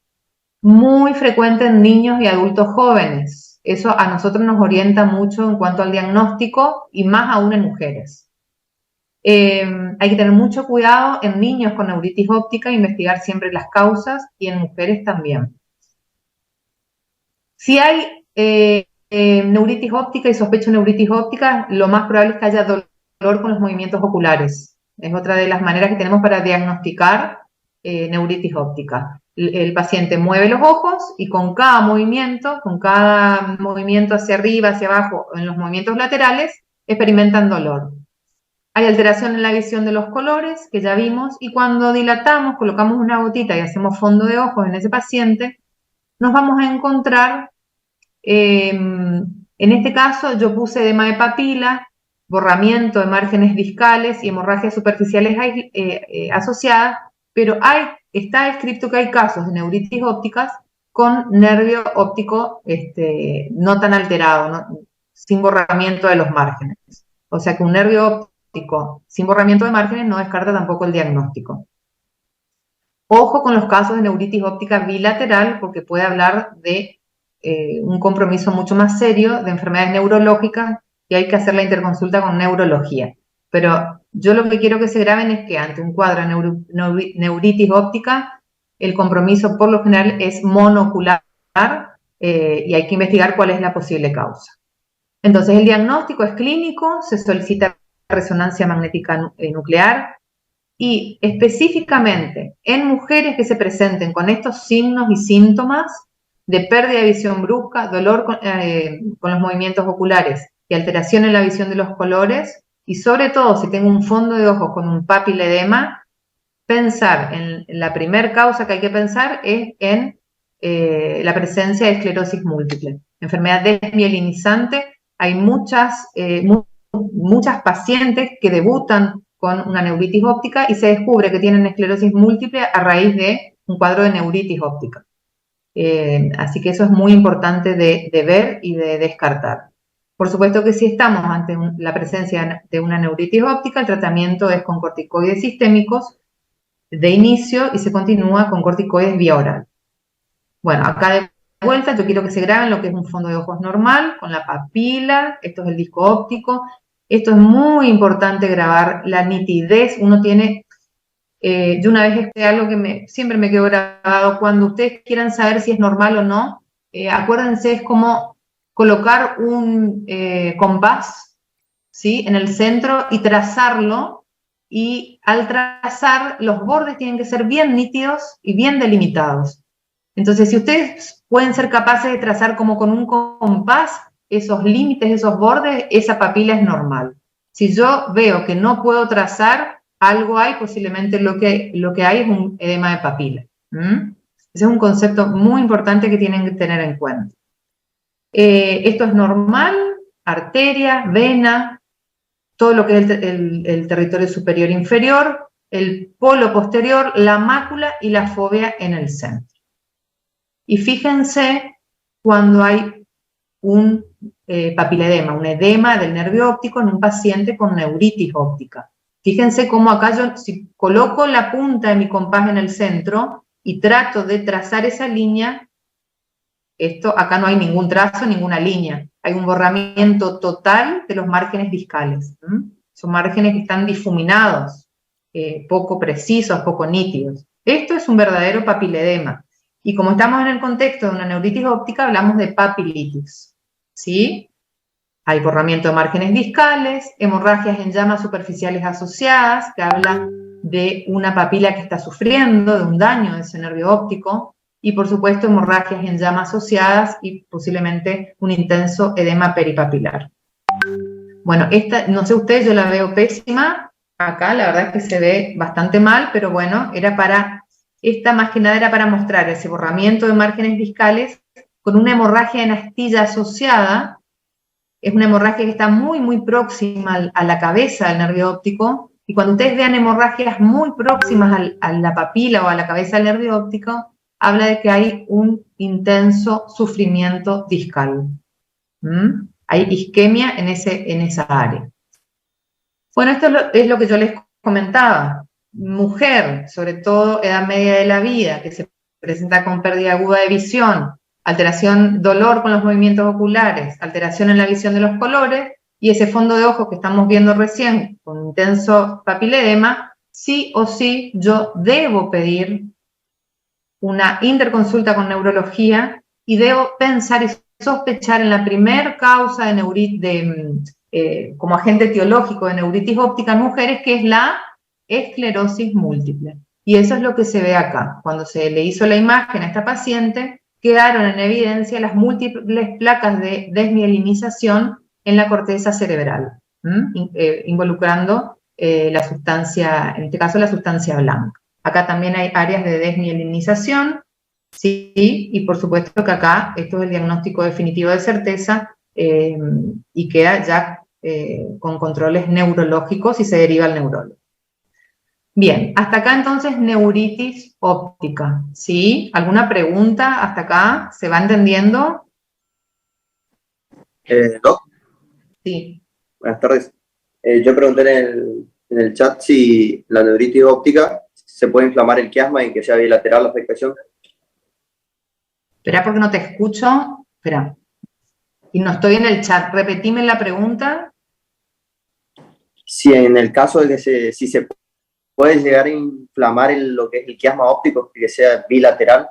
Muy frecuente en niños y adultos jóvenes. eso a nosotros nos orienta mucho en cuanto al diagnóstico y más aún en mujeres. Hay que tener mucho cuidado en niños con neuritis óptica, investigar siempre las causas y en mujeres también. Si hay neuritis óptica y sospecho de neuritis óptica, lo más probable es que haya dolor con los movimientos oculares. Es otra de las maneras que tenemos para diagnosticar neuritis óptica. El paciente mueve los ojos y con cada movimiento hacia arriba, hacia abajo, en los movimientos laterales, experimentan dolor. Hay alteración en la visión de los colores, que ya vimos, y cuando dilatamos, colocamos una gotita y hacemos fondo de ojos en ese paciente, nos vamos a encontrar, en este caso yo puse edema de papila, borramiento de márgenes discales y hemorragias superficiales asociadas, pero está escrito que hay casos de neuritis ópticas con nervio óptico no tan alterado, sin borramiento de los márgenes. O sea que un nervio óptico sin borramiento de márgenes no descarta tampoco el diagnóstico. Ojo con los casos de neuritis óptica bilateral, porque puede hablar de un compromiso mucho más serio de enfermedades neurológicas y hay que hacer la interconsulta con neurología. Pero yo lo que quiero que se graben es que ante un cuadro de neuritis óptica, el compromiso por lo general es monocular y hay que investigar cuál es la posible causa. Entonces, el diagnóstico es clínico, se solicita resonancia magnética nuclear y específicamente en mujeres que se presenten con estos signos y síntomas de pérdida de visión brusca, dolor con los movimientos oculares y alteración en la visión de los colores, y sobre todo si tengo un fondo de ojos con un papiledema, pensar en la primer causa que hay que pensar es en la presencia de esclerosis múltiple. Enfermedad desmielinizante, hay muchas pacientes que debutan con una neuritis óptica y se descubre que tienen esclerosis múltiple a raíz de un cuadro de neuritis óptica. Así que eso es muy importante de ver y de descartar. Por supuesto que si estamos ante la presencia de una neuritis óptica, el tratamiento es con corticoides sistémicos de inicio y se continúa con corticoides vía oral. Bueno, acá de vuelta yo quiero que se graben lo que es un fondo de ojos normal, con la papila, esto es el disco óptico. Esto es muy importante grabar, la nitidez, uno tiene... yo una vez algo que siempre me quedó grabado, cuando ustedes quieran saber si es normal o no, acuérdense, es como colocar un compás, ¿sí?, en el centro y trazarlo, y al trazar los bordes tienen que ser bien nítidos y bien delimitados. Entonces, si ustedes pueden ser capaces de trazar como con un compás esos límites, esos bordes, esa papila es normal. Si yo veo que no puedo trazar, algo hay, posiblemente lo que hay es un edema de papila. Ese es un concepto muy importante que tienen que tener en cuenta. Esto es normal, arteria, vena, todo lo que es el territorio superior e inferior, el polo posterior, la mácula y la fóvea en el centro. Y fíjense cuando hay un papiledema, un edema del nervio óptico en un paciente con neuritis óptica. Fíjense cómo acá yo, si coloco la punta de mi compás en el centro y trato de trazar esa línea, acá no hay ningún trazo, ninguna línea. Hay un borramiento total de los márgenes discales. Son márgenes que están difuminados, poco precisos, poco nítidos. Esto es un verdadero papiledema. Y como estamos en el contexto de una neuritis óptica, hablamos de papilitis, ¿sí? Hay borramiento de márgenes discales, hemorragias en llamas superficiales asociadas, que habla de una papila que está sufriendo, de un daño de ese nervio óptico, y por supuesto hemorragias en llamas asociadas y posiblemente un intenso edema peripapilar. Bueno, esta, no sé ustedes, yo la veo pésima, acá la verdad es que se ve bastante mal, pero bueno, esta más que nada era para mostrar ese borramiento de márgenes discales con una hemorragia en astilla asociada. Es una hemorragia que está muy, muy próxima a la cabeza del nervio óptico, y cuando ustedes vean hemorragias muy próximas a la papila o a la cabeza del nervio óptico, habla de que hay un intenso sufrimiento discal. Hay isquemia en esa área. Bueno, esto es lo que yo les comentaba. Mujer, sobre todo edad media de la vida, que se presenta con pérdida aguda de visión, alteración, dolor con los movimientos oculares, alteración en la visión de los colores, y ese fondo de ojos que estamos viendo recién con intenso papiledema, sí o sí yo debo pedir una interconsulta con neurología y debo pensar y sospechar en la primer causa de como agente etiológico de neuritis óptica en mujeres, que es la esclerosis múltiple. Y eso es lo que se ve acá. Cuando se le hizo la imagen a esta paciente, quedaron en evidencia las múltiples placas de desmielinización en la corteza cerebral, involucrando la sustancia, en este caso la sustancia blanca. Acá también hay áreas de desmielinización, sí, y por supuesto que acá esto es el diagnóstico definitivo de certeza y queda ya con controles neurológicos y se deriva al neurólogo. Bien, hasta acá entonces neuritis óptica, ¿sí? ¿Alguna pregunta hasta acá? ¿Se va entendiendo? Doc, Sí. buenas tardes. Yo pregunté en el chat si la neuritis óptica se puede inflamar el quiasma y que sea bilateral la afectación. Espera porque no te escucho. Espera. Y no estoy en el chat. Repetime la pregunta. Si en el caso de que si se puede llegar a inflamar lo que es el quiasma óptico, que sea bilateral.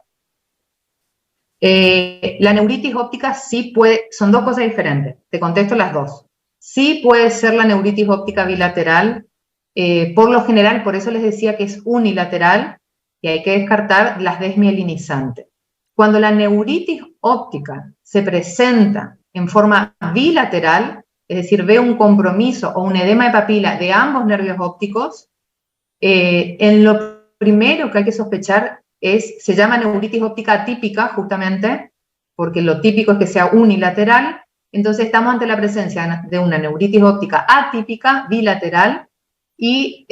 La neuritis óptica sí puede, son dos cosas diferentes. Te contesto las dos. Sí puede ser la neuritis óptica bilateral. Por lo general, por eso les decía que es unilateral y hay que descartar las desmielinizantes. Cuando la neuritis óptica se presenta en forma bilateral, es decir, ve un compromiso o un edema de papila de ambos nervios ópticos, en lo primero que hay que sospechar se llama neuritis óptica atípica, justamente, porque lo típico es que sea unilateral. Entonces estamos ante la presencia de una neuritis óptica atípica, bilateral, y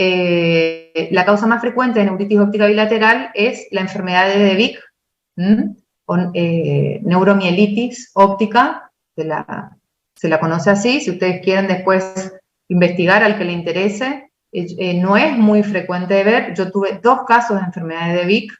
la causa más frecuente de neuritis óptica bilateral es la enfermedad de De Vic, o neuromielitis óptica, se la conoce así. Si ustedes quieren después investigar al que le interese, no es muy frecuente de ver. Yo tuve 2 casos de enfermedad de De Vic,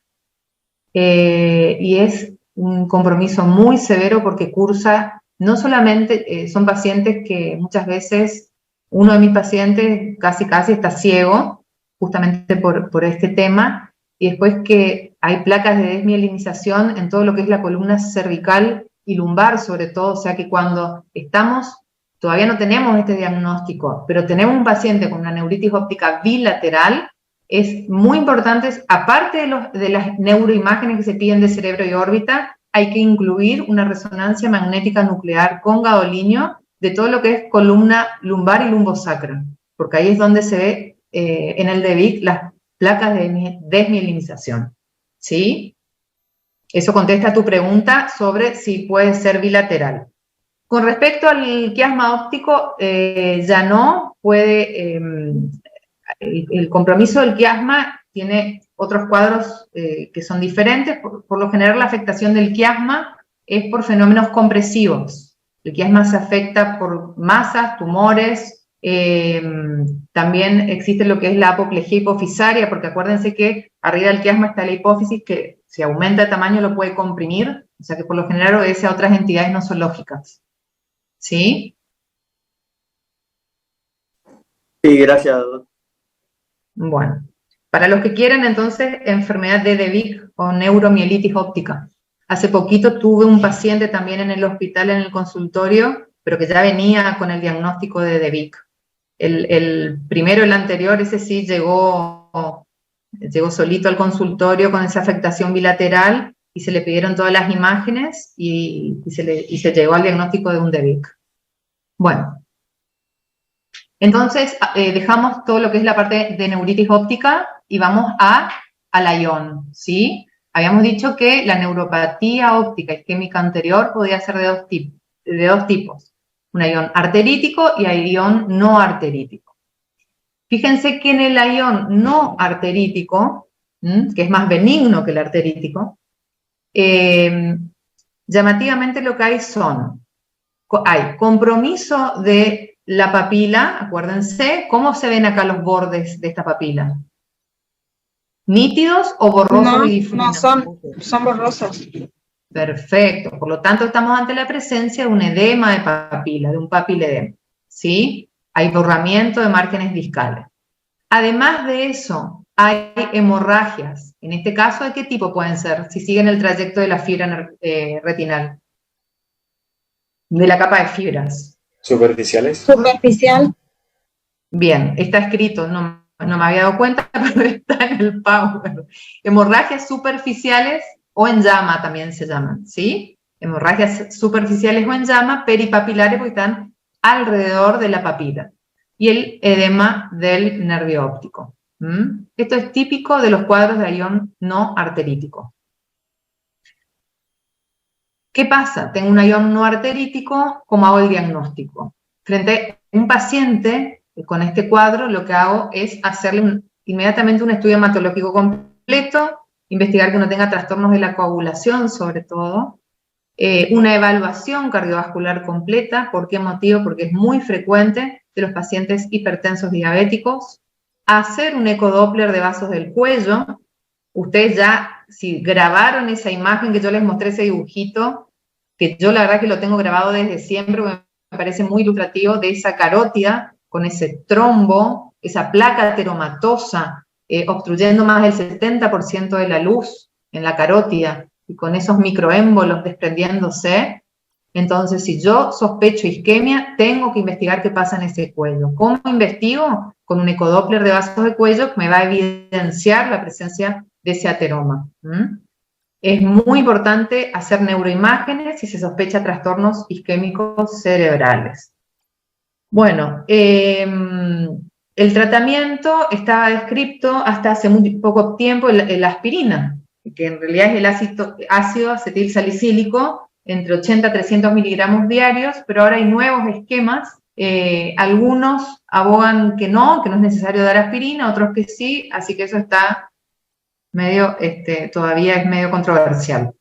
y es un compromiso muy severo porque cursa, no solamente son pacientes que muchas veces, uno de mis pacientes casi está ciego, justamente por este tema, y después que hay placas de desmielinización en todo lo que es la columna cervical y lumbar sobre todo, o sea que cuando todavía no tenemos este diagnóstico, pero tenemos un paciente con una neuritis óptica bilateral, es muy importante, aparte de las neuroimágenes que se piden de cerebro y órbita, hay que incluir una resonancia magnética nuclear con gadolinio de todo lo que es columna lumbar y lumbosacra, porque ahí es donde se ve en el De Vic las placas de desmielinización, ¿sí? Eso contesta a tu pregunta sobre si puede ser bilateral. Con respecto al quiasma óptico, ya no puede... el compromiso del quiasma tiene otros cuadros que son diferentes. Por lo general, la afectación del quiasma es por fenómenos compresivos. El quiasma se afecta por masas, tumores. También existe lo que es la apoplejía hipofisaria, porque acuérdense que arriba del quiasma está la hipófisis, que si aumenta de tamaño lo puede comprimir, o sea que por lo general obedece a otras entidades nosológicas. ¿Sí? Sí, gracias. Bueno, para los que quieren entonces enfermedad de De Vic o neuromielitis óptica. Hace poquito tuve un paciente también en el hospital, en el consultorio, pero que ya venía con el diagnóstico de De Vic. El primero, el anterior, ese sí llegó solito al consultorio con esa afectación bilateral y se le pidieron todas las imágenes y se llegó al diagnóstico de un De Vic. Bueno. Entonces, dejamos todo lo que es la parte de neuritis óptica y vamos a la ION, ¿sí? Habíamos dicho que la neuropatía óptica isquémica anterior podía ser de dos tipos. Un ION arterítico y ION no arterítico. Fíjense que en el ION no arterítico, que es más benigno que el arterítico, llamativamente lo que hay hay compromiso de la papila, acuérdense, ¿cómo se ven acá los bordes de esta papila? ¿Nítidos o borrosos y difuminos? No, son borrosos. Perfecto. Por lo tanto, estamos ante la presencia de un edema de papila, de un papiledema, ¿sí? Hay borramiento de márgenes discales. Además de eso, hay hemorragias. En este caso, ¿de qué tipo pueden ser? Si siguen el trayecto de la fibra retinal, de la capa de fibras. ¿Superficiales? Superficial. Bien, está escrito, no me había dado cuenta, pero está en el Power. Hemorragias superficiales o en llama también se llaman, ¿sí? Hemorragias superficiales o en llama, peripapilares porque están alrededor de la papila. Y el edema del nervio óptico. Esto es típico de los cuadros de ayón no arterítico. ¿Qué pasa? Tengo un ayón no arterítico, ¿cómo hago el diagnóstico? Frente a un paciente con este cuadro, lo que hago es hacerle inmediatamente un estudio hematológico completo, investigar que no tenga trastornos de la coagulación, sobre todo, una evaluación cardiovascular completa. ¿Por qué motivo? Porque es muy frecuente de los pacientes hipertensos diabéticos. Hacer un ecodoppler de vasos del cuello. Ustedes ya, si grabaron esa imagen que yo les mostré, ese dibujito, que yo la verdad que lo tengo grabado desde siempre, me parece muy ilustrativo, de esa carótida, con ese trombo, esa placa ateromatosa, obstruyendo más del 70% de la luz en la carótida, y con esos microémbolos desprendiéndose. Entonces, si yo sospecho isquemia, tengo que investigar qué pasa en ese cuello. ¿Cómo investigo? Con un ecodoppler de vasos de cuello que me va a evidenciar la presencia de ese ateroma. Es muy importante hacer neuroimágenes si se sospecha trastornos isquémicos cerebrales. Bueno, el tratamiento estaba descrito hasta hace muy poco tiempo, la aspirina, que en realidad es el ácido acetil salicílico, entre 80 a 300 miligramos diarios, pero ahora hay nuevos esquemas. Algunos abogan que no es necesario dar aspirina, otros que sí, así que eso está medio, todavía es medio controversial.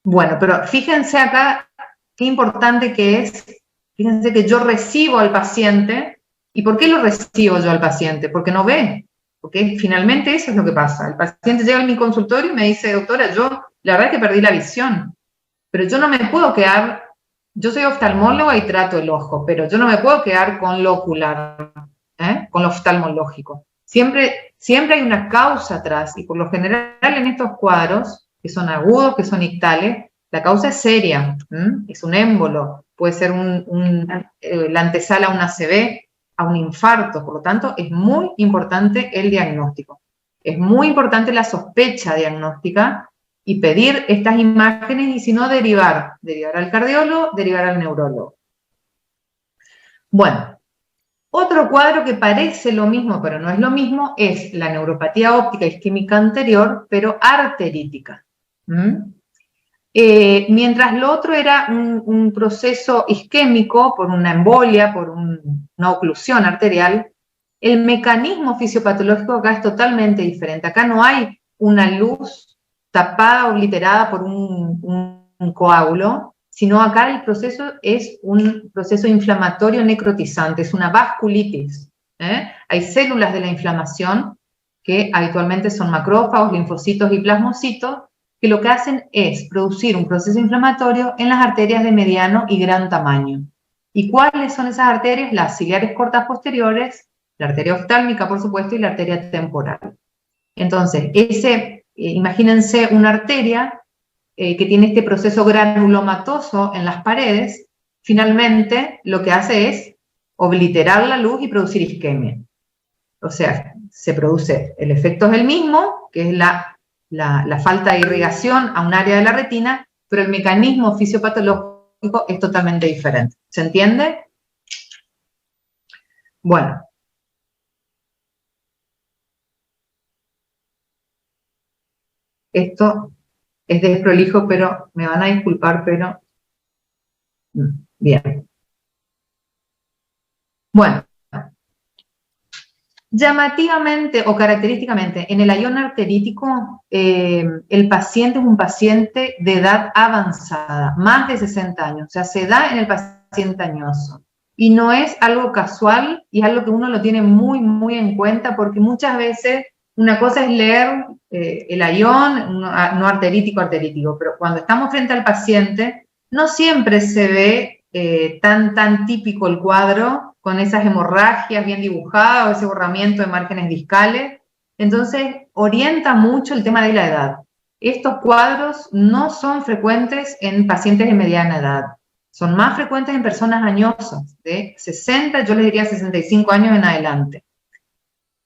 Bueno, pero fíjense acá qué importante que es. Fíjense que yo recibo al paciente. ¿Y por qué lo recibo yo al paciente? Porque no ve. Porque finalmente eso es lo que pasa. El paciente llega a mi consultorio y me dice, doctora, yo la verdad es que perdí la visión, pero yo no me puedo quedar, yo soy oftalmóloga y trato el ojo, pero yo no me puedo quedar con lo ocular, con lo oftalmológico. Siempre hay una causa atrás, y por lo general en estos cuadros, que son agudos, que son ictales, la causa es seria, es un émbolo, puede ser la antesala a un ACV, a un infarto. Por lo tanto, es muy importante el diagnóstico. Es muy importante la sospecha diagnóstica y pedir estas imágenes, y si no, derivar al cardiólogo, derivar al neurólogo. Bueno, otro cuadro que parece lo mismo, pero no es lo mismo, es la neuropatía óptica isquémica anterior, pero arterítica. Mientras lo otro era un proceso isquémico por una embolia, por una oclusión arterial, el mecanismo fisiopatológico acá es totalmente diferente. Acá no hay una luz tapada, obliterada por un coágulo, sino acá el proceso es un proceso inflamatorio necrotizante, es una vasculitis. Hay células de la inflamación que habitualmente son macrófagos, linfocitos y plasmocitos, que lo que hacen es producir un proceso inflamatorio en las arterias de mediano y gran tamaño. ¿Y cuáles son esas arterias? Las ciliares cortas posteriores, la arteria oftálmica, por supuesto, y la arteria temporal. Entonces, imagínense una arteria que tiene este proceso granulomatoso en las paredes, finalmente lo que hace es obliterar la luz y producir isquemia. O sea, se produce, el efecto es el mismo, que es la falta de irrigación a un área de la retina, pero el mecanismo fisiopatológico es totalmente diferente. ¿Se entiende? Bueno. Esto es desprolijo, pero me van a disculpar, pero bien. Bueno. Llamativamente o característicamente, en el ayón arterítico, el paciente es un paciente de edad avanzada, más de 60 años, o sea, se da en el paciente añoso. Y no es algo casual, y es algo que uno lo tiene muy, muy en cuenta, porque muchas veces Una cosa es leer el ION, no arterítico, pero cuando estamos frente al paciente, no siempre se ve tan típico el cuadro, con esas hemorragias bien dibujadas o ese borramiento de márgenes discales. Entonces, orienta mucho el tema de la edad. Estos cuadros no son frecuentes en pacientes de mediana edad. Son más frecuentes en personas añosas, de 60, yo les diría 65 años en adelante.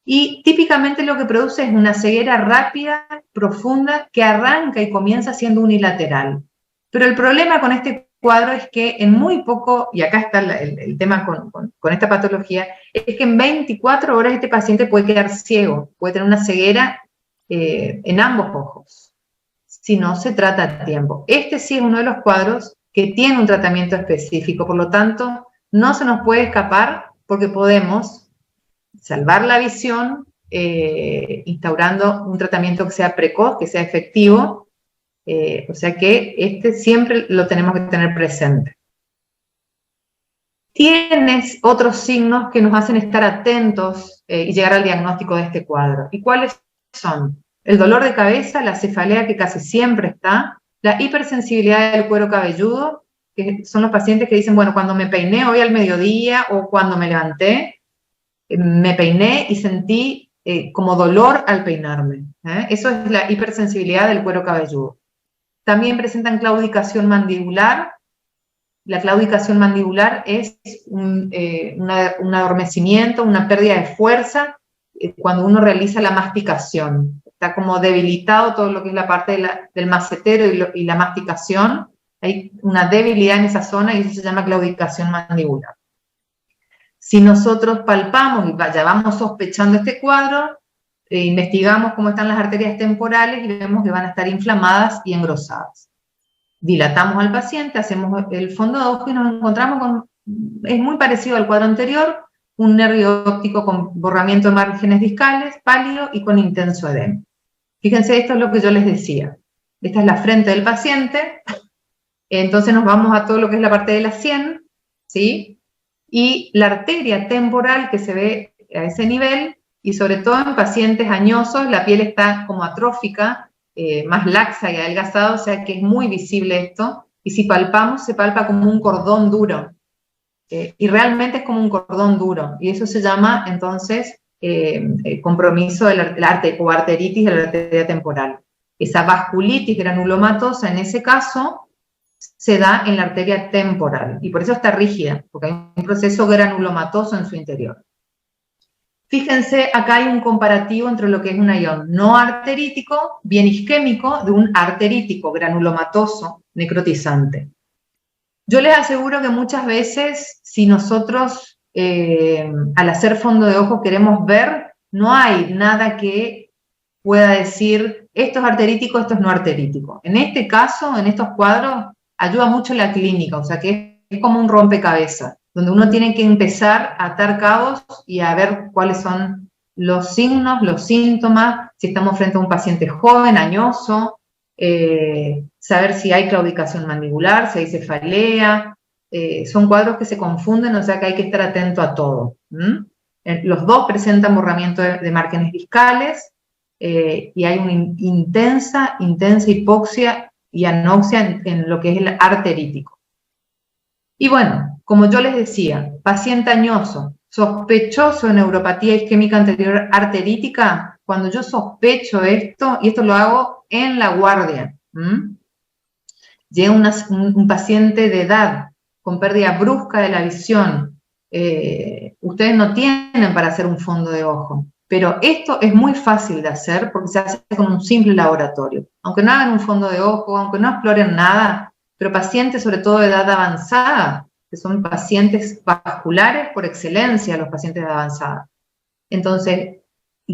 Y típicamente lo que produce es una ceguera rápida, profunda, que arranca y comienza siendo unilateral. Pero el problema con este cuadro es que en muy poco, y acá está el tema con esta patología, es que en 24 horas este paciente puede quedar ciego, puede tener una ceguera en ambos ojos, si no se trata a tiempo. Este sí es uno de los cuadros que tiene un tratamiento específico, por lo tanto, no se nos puede escapar porque podemos salvar la visión instaurando un tratamiento que sea precoz, que sea efectivo, o sea que este siempre lo tenemos que tener presente. Tienes otros signos que nos hacen estar atentos y llegar al diagnóstico de este cuadro. ¿Y cuáles son? El dolor de cabeza, la cefalea que casi siempre está, la hipersensibilidad del cuero cabelludo, que son los pacientes que dicen, bueno, cuando me peiné hoy al mediodía o cuando me levanté, me peiné y sentí como dolor al peinarme. Eso es la hipersensibilidad del cuero cabelludo. También presentan claudicación mandibular. La claudicación mandibular es un adormecimiento, una pérdida de fuerza cuando uno realiza la masticación. Está como debilitado todo lo que es la parte del macetero y la masticación. Hay una debilidad en esa zona y eso se llama claudicación mandibular. Si nosotros palpamos y ya vamos sospechando este cuadro, investigamos cómo están las arterias temporales y vemos que van a estar inflamadas y engrosadas. Dilatamos al paciente, hacemos el fondo de ojo y nos encontramos con, es muy parecido al cuadro anterior, un nervio óptico con borramiento de márgenes discales, pálido y con intenso edema. Fíjense, esto es lo que yo les decía. Esta es la frente del paciente, entonces nos vamos a todo lo que es la parte de la sien, ¿sí? Y la arteria temporal que se ve a ese nivel, y sobre todo en pacientes añosos, la piel está como atrófica, más laxa y adelgazada, o sea que es muy visible esto, y si palpamos, se palpa como un cordón duro, y realmente es como un cordón duro, y eso se llama entonces compromiso de o arteritis de la arteria temporal. Esa vasculitis granulomatosa en ese caso se da en la arteria temporal, y por eso está rígida, porque hay un proceso granulomatoso en su interior. Fíjense, acá hay un comparativo entre lo que es un ION no arterítico, bien isquémico, de un arterítico granulomatoso necrotizante. Yo les aseguro que muchas veces, si nosotros al hacer fondo de ojo queremos ver, no hay nada que pueda decir esto es arterítico, esto es no arterítico. En este caso, en estos cuadros, ayuda mucho la clínica, o sea que es como un rompecabezas, donde uno tiene que empezar a atar cabos y a ver cuáles son los signos, los síntomas, si estamos frente a un paciente joven, añoso, saber si hay claudicación mandibular, si hay cefalea, son cuadros que se confunden, o sea que hay que estar atento a todo. Los dos presentan borramiento de márgenes discales y hay una intensa hipoxia y anoxia en lo que es el arterítico. Y bueno, como yo les decía, paciente añoso, sospechoso de neuropatía isquémica anterior arterítica, cuando yo sospecho esto, y esto lo hago en la guardia, llega un paciente de edad con pérdida brusca de la visión, ustedes no tienen para hacer un fondo de ojo, pero esto es muy fácil de hacer porque se hace con un simple laboratorio. Aunque no hagan un fondo de ojo, aunque no exploren nada, pero pacientes sobre todo de edad avanzada, que son pacientes vasculares por excelencia, los pacientes de edad avanzada. Entonces,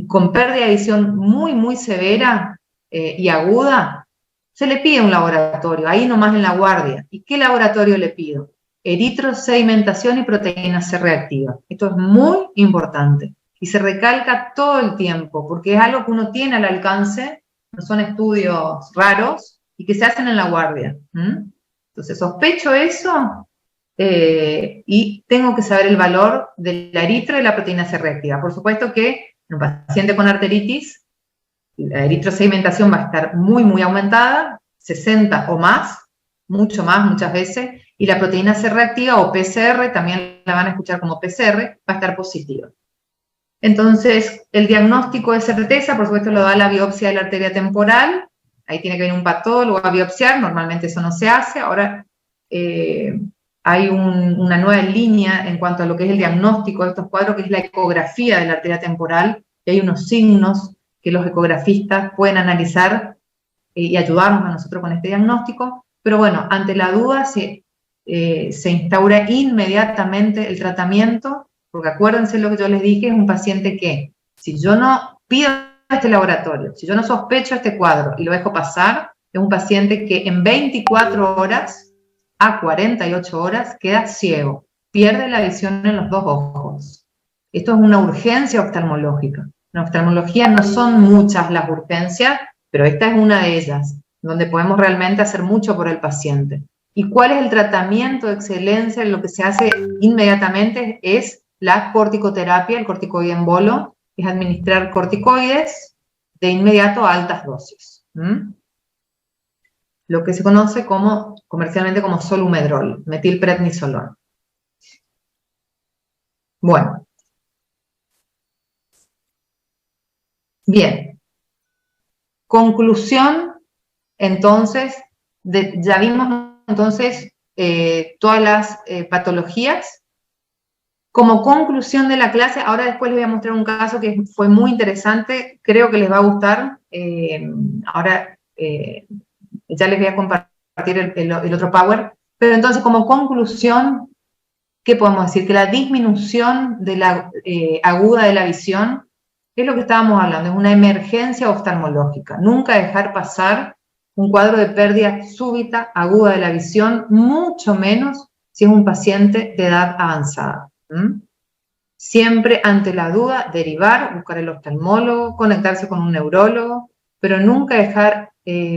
con pérdida de visión muy severa y aguda, se le pide un laboratorio, ahí nomás en la guardia. ¿Y qué laboratorio le pido? Eritrosedimentación y proteína C reactiva. Esto es muy importante. Y se recalca todo el tiempo, porque es algo que uno tiene al alcance, no son estudios raros, y que se hacen en la guardia. Entonces, sospecho eso, y tengo que saber el valor de la eritro y la proteína C reactiva. Por supuesto que en un paciente con arteritis, la eritrosedimentación va a estar muy, muy aumentada, 60 o más, mucho más muchas veces, y la proteína C reactiva o PCR, también la van a escuchar como PCR, va a estar positiva. Entonces, el diagnóstico de certeza, por supuesto, lo da la biopsia de la arteria temporal. Ahí tiene que venir un patólogo a biopsiar, normalmente eso no se hace. Ahora hay una nueva línea en cuanto a lo que es el diagnóstico de estos cuadros, que es la ecografía de la arteria temporal, y hay unos signos que los ecografistas pueden analizar y ayudarnos a nosotros con este diagnóstico. Pero bueno, ante la duda se instaura inmediatamente el tratamiento, porque acuérdense lo que yo les dije, es un paciente que, si yo no pido este laboratorio, si yo no sospecho este cuadro y lo dejo pasar, es un paciente que en 24 horas a 48 horas queda ciego, pierde la visión en los dos ojos. Esto es una urgencia oftalmológica. En oftalmología no son muchas las urgencias, pero esta es una de ellas, donde podemos realmente hacer mucho por el paciente. ¿Y cuál es el tratamiento de excelencia? Lo que se hace inmediatamente es la corticoterapia, el corticoide en bolo, es administrar corticoides de inmediato a altas dosis. Lo que se conoce comercialmente como solumedrol, metilprednisolón. Bueno. Bien. Conclusión, entonces, ya vimos entonces todas las patologías. Como conclusión de la clase, ahora después les voy a mostrar un caso que fue muy interesante, creo que les va a gustar. Ahora ya les voy a compartir el otro Power. Pero entonces, como conclusión, ¿qué podemos decir? Que la disminución de la aguda de la visión es lo que estábamos hablando, es una emergencia oftalmológica. Nunca dejar pasar un cuadro de pérdida súbita, aguda de la visión, mucho menos si es un paciente de edad avanzada. Siempre ante la duda, derivar, buscar el oftalmólogo, conectarse con un neurólogo, pero nunca dejar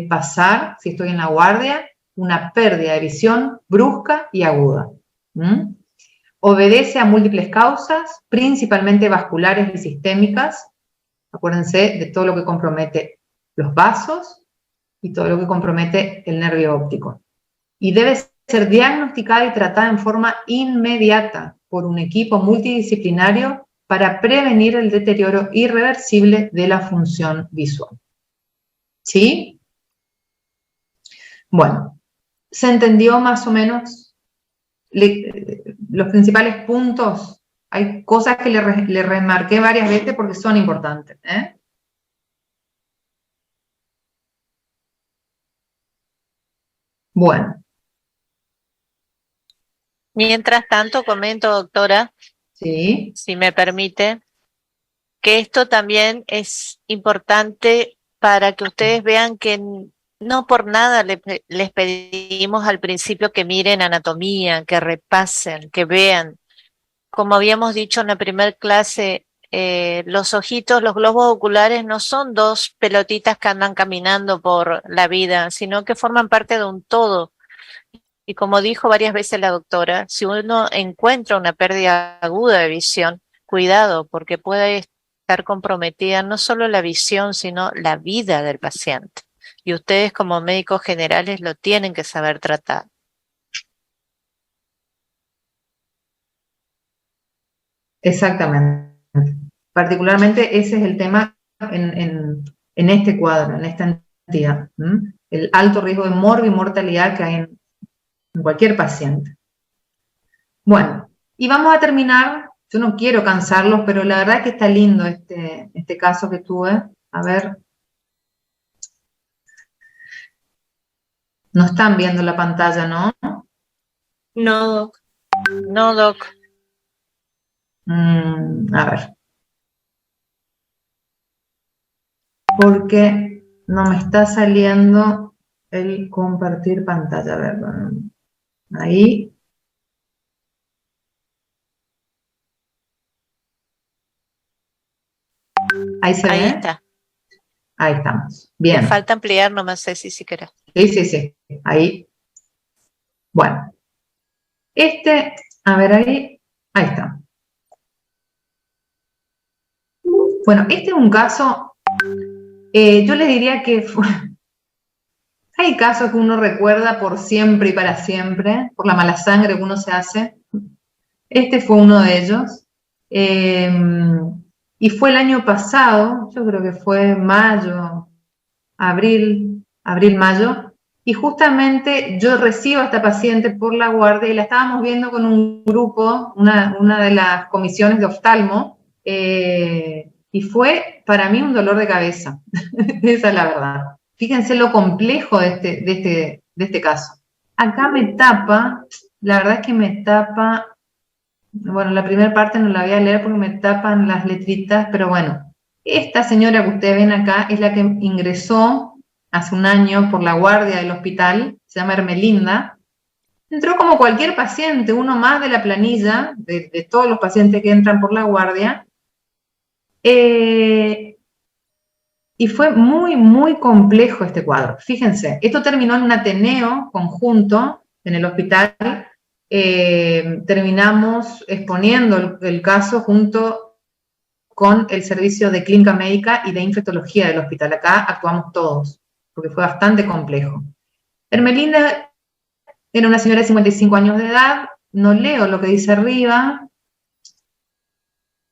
pasar, si estoy en la guardia, una pérdida de visión brusca y aguda. Obedece a múltiples causas, principalmente vasculares y sistémicas. Acuérdense de todo lo que compromete los vasos y todo lo que compromete el nervio óptico. Y debe ser diagnosticada y tratada en forma inmediata por un equipo multidisciplinario para prevenir el deterioro irreversible de la función visual. ¿Sí? Bueno, ¿se entendió más o menos los principales puntos? Hay cosas que le remarqué varias veces porque son importantes. Bueno. Mientras tanto, comento, doctora, Sí. si me permite, que esto también es importante para que ustedes vean que no por nada les pedimos al principio que miren anatomía, que repasen, que vean. Como habíamos dicho en la primera clase, los ojitos, los globos oculares no son dos pelotitas que andan caminando por la vida, sino que forman parte de un todo. Y como dijo varias veces la doctora, si uno encuentra una pérdida aguda de visión, cuidado, porque puede estar comprometida no solo la visión, sino la vida del paciente. Y ustedes como médicos generales lo tienen que saber tratar. Exactamente. Particularmente ese es el tema en este cuadro, en esta entidad. El alto riesgo de morbimortalidad que hay en cualquier paciente. Bueno, y vamos a terminar. Yo no quiero cansarlos, pero la verdad es que está lindo este caso que tuve. A ver. No están viendo la pantalla, ¿no? No, doc. No, doc. A ver. Porque no me está saliendo el compartir pantalla. A ver, ahí. Ahí se ve. Ahí está. Ahí estamos. Bien. Me falta ampliar nomás, Ceci, si querés. Sí. Ahí. Bueno. A ver ahí está. Bueno, este es un caso Yo les diría que hay casos que uno recuerda por siempre y para siempre, por la mala sangre que uno se hace. Este fue uno de ellos. Y fue el año pasado, yo creo que fue mayo, abril-mayo, y justamente yo recibo a esta paciente por la guardia y la estábamos viendo con un grupo, una de las comisiones de oftalmo, y fue para mí un dolor de cabeza, esa es la verdad. Fíjense lo complejo de este caso. Acá me tapa, la verdad es que me tapa, bueno, la primera parte no la voy a leer porque me tapan las letritas, pero bueno, esta señora que ustedes ven acá es la que ingresó hace un año por la guardia del hospital, se llama Hermelinda. Entró como cualquier paciente, uno más de la planilla, de todos los pacientes que entran por la guardia. Y fue muy, muy complejo este cuadro. Fíjense, esto terminó en un ateneo conjunto en el hospital. Terminamos exponiendo el caso junto con el servicio de clínica médica y de infectología del hospital. Acá actuamos todos, porque fue bastante complejo. Hermelinda era una señora de 55 años de edad, no leo lo que dice arriba.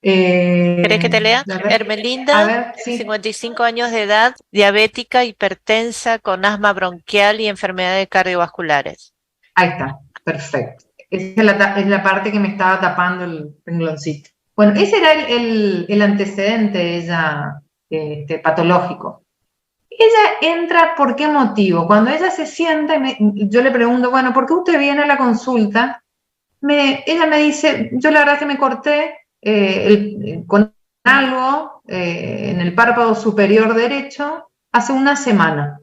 ¿Querés que te lea? A Hermelinda, ver, sí. 55 años de edad, diabética, hipertensa, con asma bronquial y enfermedades cardiovasculares. Ahí está, perfecto. Esa es la parte que me estaba tapando el rengloncito. Bueno, ese era el antecedente ella, patológico. Ella entra, ¿por qué motivo? Cuando ella se sienta, yo le pregunto, bueno, ¿por qué usted viene a la consulta? Ella me dice, yo la verdad que me corté con algo en el párpado superior derecho hace una semana.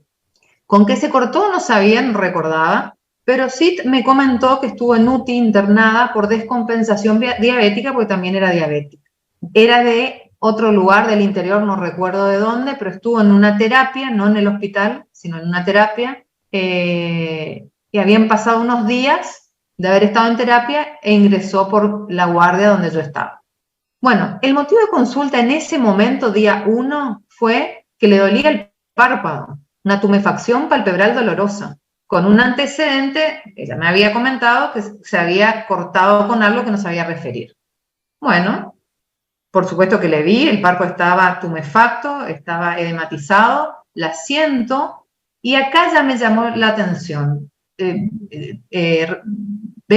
¿Con qué se cortó? No sabía, no recordaba, pero sí me comentó que estuvo en UTI internada por descompensación diabética, porque también era diabética. Era de otro lugar del interior, no recuerdo de dónde, pero estuvo en una terapia, no en el hospital, sino en una terapia, y habían pasado unos días de haber estado en terapia e ingresó por la guardia donde yo estaba. Bueno, el motivo de consulta en ese momento, día 1, fue que le dolía el párpado, una tumefacción palpebral dolorosa, con un antecedente, ella me había comentado que se había cortado con algo que no sabía referir. Bueno, por supuesto que le vi, el párpado estaba tumefacto, estaba edematizado, la siento, y acá ya me llamó la atención. Veo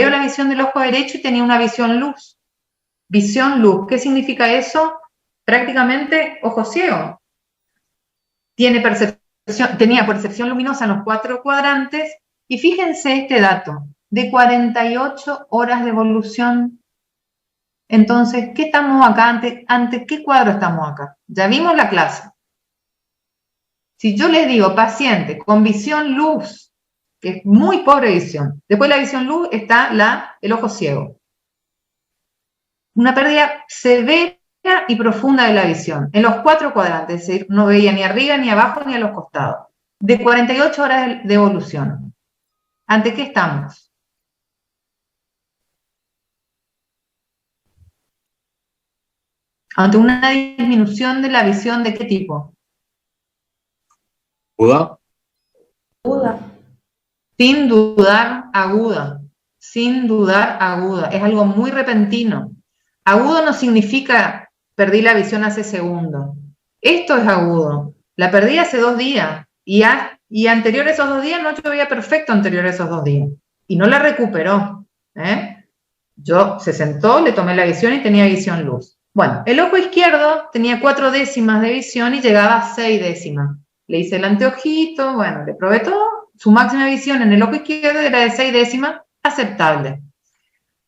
la visión del ojo derecho y tenía una visión luz. Visión luz, ¿qué significa eso? Prácticamente ojo ciego. Tenía percepción luminosa en los 4 cuadrantes, y fíjense este dato, de 48 horas de evolución. Entonces, ¿qué estamos acá? ¿Ante qué cuadro estamos acá? Ya vimos la clase. Si yo les digo paciente con visión luz, que es muy pobre visión, después de la visión luz está el ojo ciego. Una pérdida severa y profunda de la visión, en los 4 cuadrantes, es decir, no veía ni arriba, ni abajo, ni a los costados. De 48 horas de evolución. ¿Ante qué estamos? Ante una disminución de la visión, ¿de qué tipo? ¿Aguda? Sin dudar, aguda. Sin dudar, aguda. Es algo muy repentino. Agudo no significa perdí la visión hace segundo. Esto es agudo. La perdí hace 2 días. Y anterior a esos 2 días no yo veía perfecto anterior a esos 2 días. Y no la recuperó. Se sentó, le tomé la visión y tenía visión luz. Bueno, el ojo izquierdo tenía 4 décimas de visión y llegaba a 6 décimas. Le hice el anteojito, bueno, le probé todo. Su máxima visión en el ojo izquierdo era de 6 décimas, aceptable.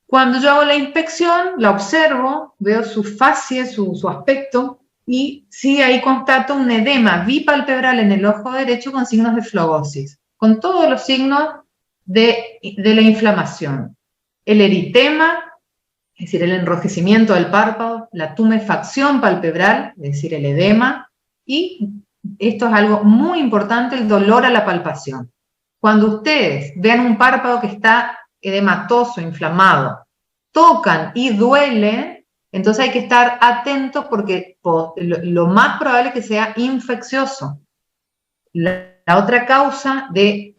Cuando yo hago la inspección, la observo, veo su facie, su aspecto, y sí, ahí constato un edema bipalpebral en el ojo derecho con signos de flogosis, con todos los signos de la inflamación. El eritema, es decir, el enrojecimiento del párpado, la tumefacción palpebral, es decir, el edema, y esto es algo muy importante, el dolor a la palpación. Cuando ustedes vean un párpado que está edematoso, inflamado, tocan y duele, Entonces hay que estar atentos porque lo más probable es que sea infeccioso. La otra causa de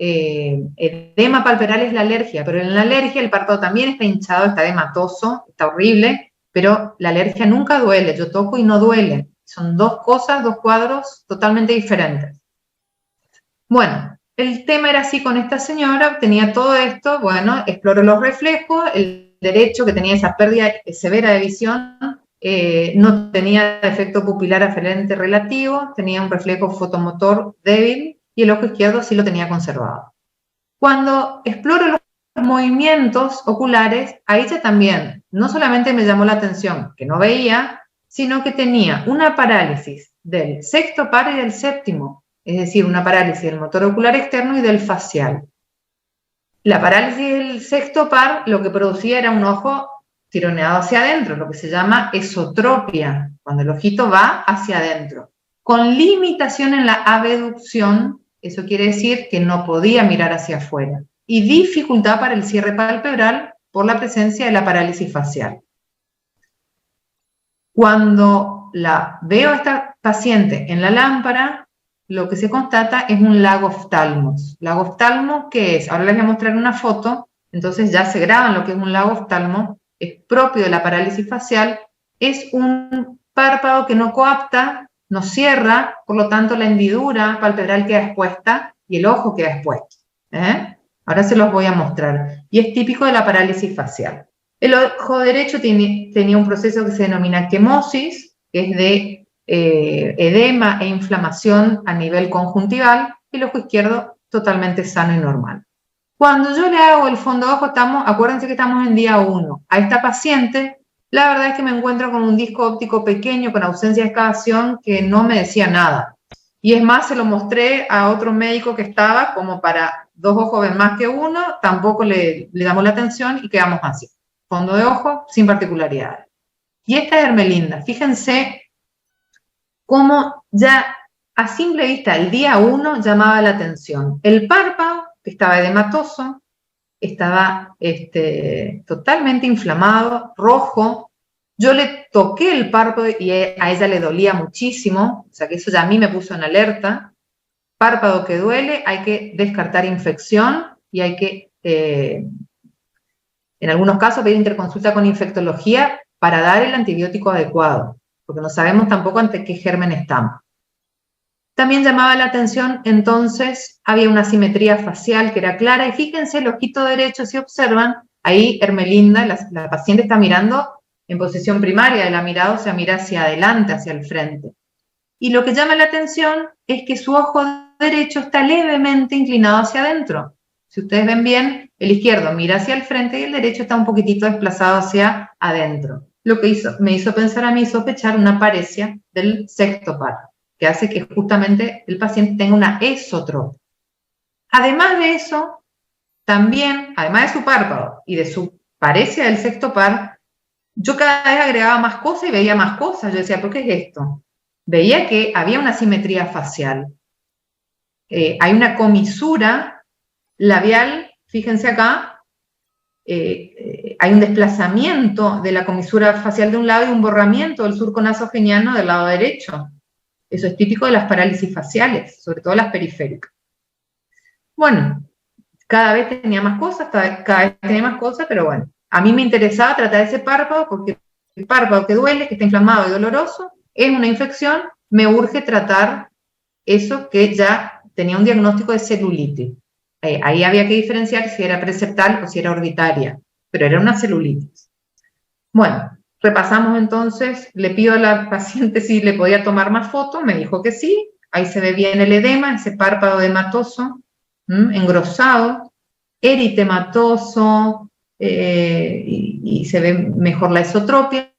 edema palpebral es la alergia, pero en la alergia el párpado también está hinchado, está edematoso, está horrible, pero la alergia nunca duele, yo toco y no duele. Son dos cosas, dos cuadros totalmente diferentes. Bueno, el tema era así con esta señora, tenía todo esto, bueno, exploró los reflejos, el derecho que tenía esa pérdida severa de visión, no tenía efecto pupilar aferente relativo, tenía un reflejo fotomotor débil y el ojo izquierdo sí lo tenía conservado. Cuando exploro los movimientos oculares, ahí ya también, no solamente me llamó la atención que no veía, sino que tenía una parálisis del sexto par y del séptimo, es decir, una parálisis del motor ocular externo y del facial. La parálisis del sexto par lo que producía era un ojo tironeado hacia adentro, lo que se llama esotropia, cuando el ojito va hacia adentro. Con limitación en la abducción, eso quiere decir que no podía mirar hacia afuera, y dificultad para el cierre palpebral por la presencia de la parálisis facial. Cuando veo a esta paciente en la lámpara, lo que se constata es un lagoftalmos. ¿Lagoftalmo qué es? Ahora les voy a mostrar una foto, entonces ya se graban lo que es un lagoftalmo, es propio de la parálisis facial, es un párpado que no coapta, no cierra, por lo tanto la hendidura palpebral queda expuesta y el ojo queda expuesto. Ahora se los voy a mostrar. Y es típico de la parálisis facial. El ojo derecho tenía un proceso que se denomina quemosis, que es de edema e inflamación a nivel conjuntival, y el ojo izquierdo totalmente sano y normal. Cuando yo le hago el fondo de ojo, acuérdense que estamos en día 1. A esta paciente, la verdad es que me encuentro con un disco óptico pequeño con ausencia de excavación que no me decía nada. Y es más, se lo mostré a otro médico que estaba, como para 2 ojos ven más que uno, tampoco le llamó la atención y quedamos así. Fondo de ojo, sin particularidades. Y esta es Hermelinda. Fíjense cómo ya a simple vista el día 1 llamaba la atención. El párpado, que estaba edematoso, estaba totalmente inflamado, rojo. Yo le toqué el párpado y a ella le dolía muchísimo, o sea que eso ya a mí me puso en alerta. Párpado que duele, hay que descartar infección y hay que, en algunos casos, pedir interconsulta con infectología para dar el antibiótico adecuado, porque no sabemos tampoco ante qué germen estamos. También llamaba la atención, entonces, había una simetría facial que era clara, y fíjense, el ojito derecho, si observan, ahí Hermelinda, la paciente está mirando en posición primaria de la mirada, o sea, mira hacia adelante, hacia el frente. Y lo que llama la atención es que su ojo derecho está levemente inclinado hacia adentro. Si ustedes ven bien, el izquierdo mira hacia el frente y el derecho está un poquitito desplazado hacia adentro. Lo que me hizo pensar a mí, sospechar una paresia del sexto par, que hace que justamente el paciente tenga una esotropia. Además de eso, también, además de su párpado y de su paresia del sexto par, yo cada vez agregaba más cosas y veía más cosas. Yo decía, ¿por qué es esto? Veía que había una simetría facial. Hay una comisura labial, fíjense acá, hay un desplazamiento de la comisura facial de un lado y un borramiento del surco nasogeniano del lado derecho. Eso es típico de las parálisis faciales, sobre todo las periféricas. Bueno, cada vez tenía más cosas, cada vez tenía más cosas, pero bueno, a mí me interesaba tratar ese párpado porque el párpado que duele, que está inflamado y doloroso, es una infección, me urge tratar eso que ya tenía un diagnóstico de celulitis. Ahí había que diferenciar si era preseptal o si era orbitaria, pero era una celulitis. Bueno, repasamos entonces, le pido a la paciente si le podía tomar más fotos, me dijo que sí, ahí se ve bien el edema, ese párpado edematoso, engrosado, eritematoso, y se ve mejor la esotropia,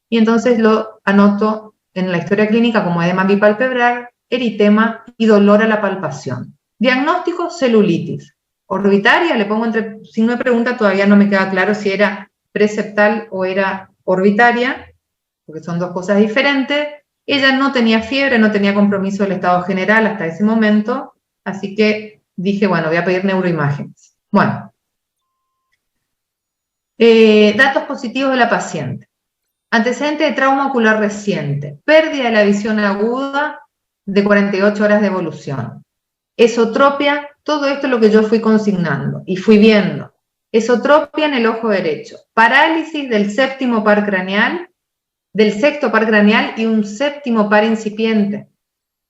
y entonces lo anoto en la historia clínica como edema bipalpebral, eritema y dolor a la palpación. Diagnóstico, celulitis. Orbitaria, le pongo entre signo de pregunta, todavía no me queda claro si era preseptal o era orbitaria, porque son dos cosas diferentes. Ella no tenía fiebre, no tenía compromiso del estado general hasta ese momento, así que dije, bueno, voy a pedir neuroimágenes. Bueno, datos positivos de la paciente. Antecedente de trauma ocular reciente, pérdida de la visión aguda de 48 horas de evolución. Esotropia, todo esto es lo que yo fui consignando y fui viendo. Esotropia en el ojo derecho, parálisis del séptimo par craneal, del sexto par craneal y un séptimo par incipiente.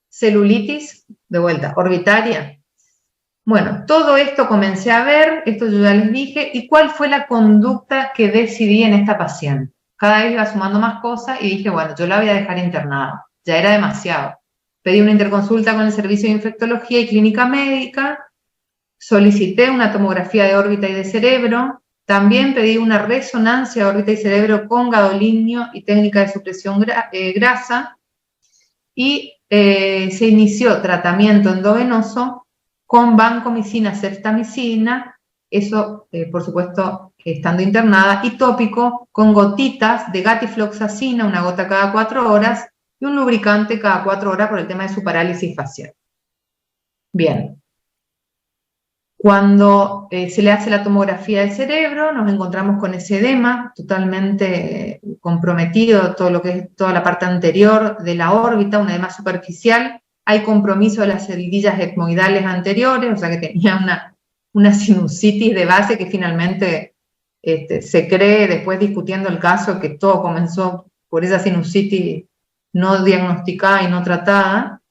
Celulitis, de vuelta, orbitaria. Bueno, todo esto comencé a ver, esto yo ya les dije, y cuál fue la conducta que decidí en esta paciente. Cada vez iba sumando más cosas y dije, bueno, yo la voy a dejar internada, ya era demasiado. Pedí una interconsulta con el servicio de infectología y clínica médica, solicité una tomografía de órbita y de cerebro, también pedí una resonancia de órbita y cerebro con gadolinio y técnica de supresión grasa, y se inició tratamiento endovenoso con vancomicina, ceftamicina, eso por supuesto estando internada, y tópico con gotitas de gatifloxacina, una gota cada 4 horas, y un lubricante cada 4 horas por el tema de su parálisis facial. Bien. Cuando se le hace la tomografía del cerebro, nos encontramos con ese edema totalmente comprometido, todo lo que es toda la parte anterior de la órbita, un edema superficial. Hay compromiso de las celdillas etmoidales anteriores, o sea que tenía una sinusitis de base que finalmente se cree, después discutiendo el caso, que todo comenzó por esa sinusitis no diagnosticada y no tratada,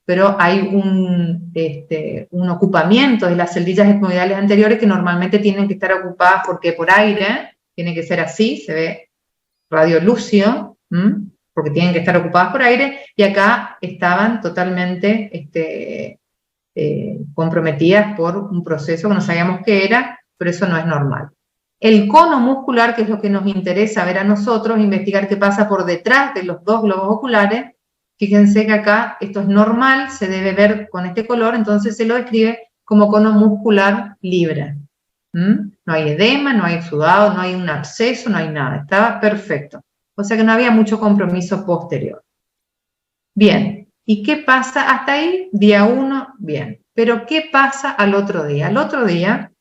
pero hay un ocupamiento de las celdillas etmoidales anteriores que normalmente tienen que estar ocupadas porque por aire, tiene que ser así, se ve radiolúcido, porque tienen que estar ocupadas por aire, y acá estaban totalmente comprometidas por un proceso que no sabíamos qué era, pero eso no es normal. El cono muscular, que es lo que nos interesa ver a nosotros, investigar qué pasa por detrás de los dos globos oculares. Fíjense que acá esto es normal, se debe ver con este color, entonces se lo describe como cono muscular libre. No hay edema, no hay exudado, no hay un absceso, no hay nada, estaba perfecto. O sea que no había mucho compromiso posterior. Bien, ¿y qué pasa? Hasta ahí, día 1, bien. Pero ¿qué pasa al otro día? Al otro día,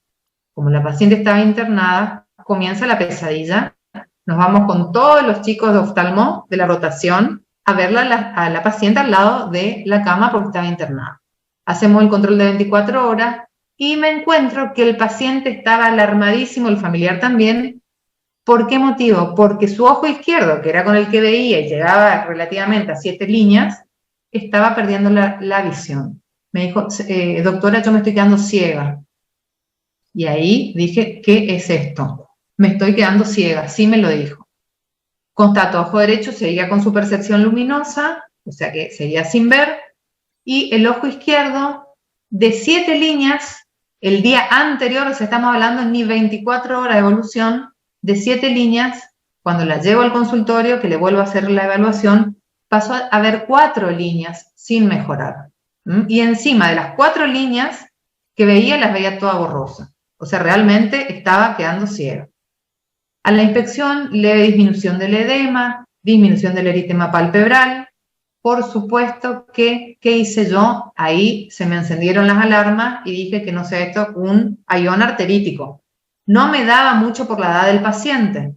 como la paciente estaba internada, comienza la pesadilla. Nos vamos con todos los chicos de oftalmo de la rotación a verla a la paciente al lado de la cama porque estaba internada. Hacemos el control de 24 horas y me encuentro que el paciente estaba alarmadísimo, el familiar también. ¿Por qué motivo? Porque su ojo izquierdo, que era con el que veía y llegaba relativamente a 7 líneas, estaba perdiendo la visión. Me dijo, doctora, yo me estoy quedando ciega. Y ahí dije, ¿qué es esto? Me estoy quedando ciega, sí me lo dijo. Constató, ojo derecho seguía con su percepción luminosa, o sea que seguía sin ver, y el ojo izquierdo, de 7 líneas, el día anterior, o sea, estamos hablando en ni 24 horas de evolución, de 7 líneas, cuando la llevo al consultorio, que le vuelvo a hacer la evaluación, pasó a ver 4 líneas sin mejorar. Y encima de las 4 líneas que veía, las veía toda borrosa. O sea, realmente estaba quedando ciega. A la inspección, leve disminución del edema, disminución del eritema palpebral. Por supuesto que, ¿qué hice yo? Ahí se me encendieron las alarmas y dije que no sea esto un ayón arterítico. No me daba mucho por la edad del paciente,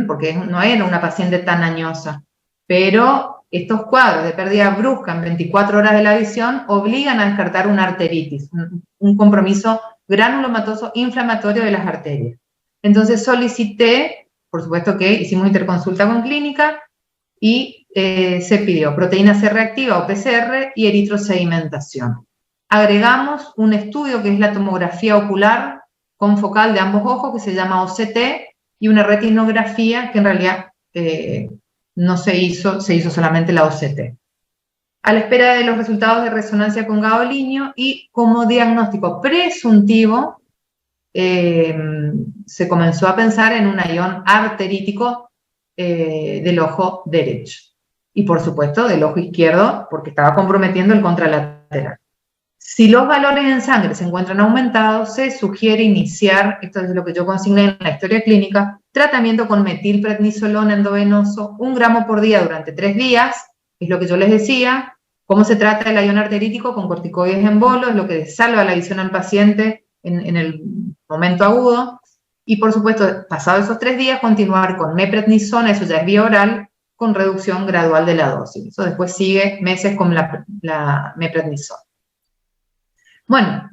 porque no era una paciente tan añosa, pero estos cuadros de pérdida brusca en 24 horas de la visión obligan a descartar una arteritis, un compromiso granulomatoso inflamatorio de las arterias. Entonces solicité, por supuesto que hicimos interconsulta con clínica y se pidió proteína C reactiva o PCR y eritrosedimentación. Agregamos un estudio que es la tomografía ocular confocal de ambos ojos que se llama OCT y una retinografía que en realidad no se hizo solamente la OCT. A la espera de los resultados de resonancia con gadolinio y como diagnóstico presuntivo, se comenzó a pensar en un ayón arterítico del ojo derecho. Y por supuesto del ojo izquierdo, porque estaba comprometiendo el contralateral. Si los valores en sangre se encuentran aumentados, se sugiere iniciar, esto es lo que yo consigné en la historia clínica, tratamiento con metilprednisolona endovenoso, 1 gramo por día durante 3 días, es lo que yo les decía. ¿Cómo se trata el ayón arterítico? Con corticoides en bolo, es lo que salva la visión al paciente en el momento agudo. Y por supuesto, pasados esos 3 días, continuar con meprednisona, eso ya es vía oral, con reducción gradual de la dosis. Eso después sigue meses con la meprednisona. Bueno,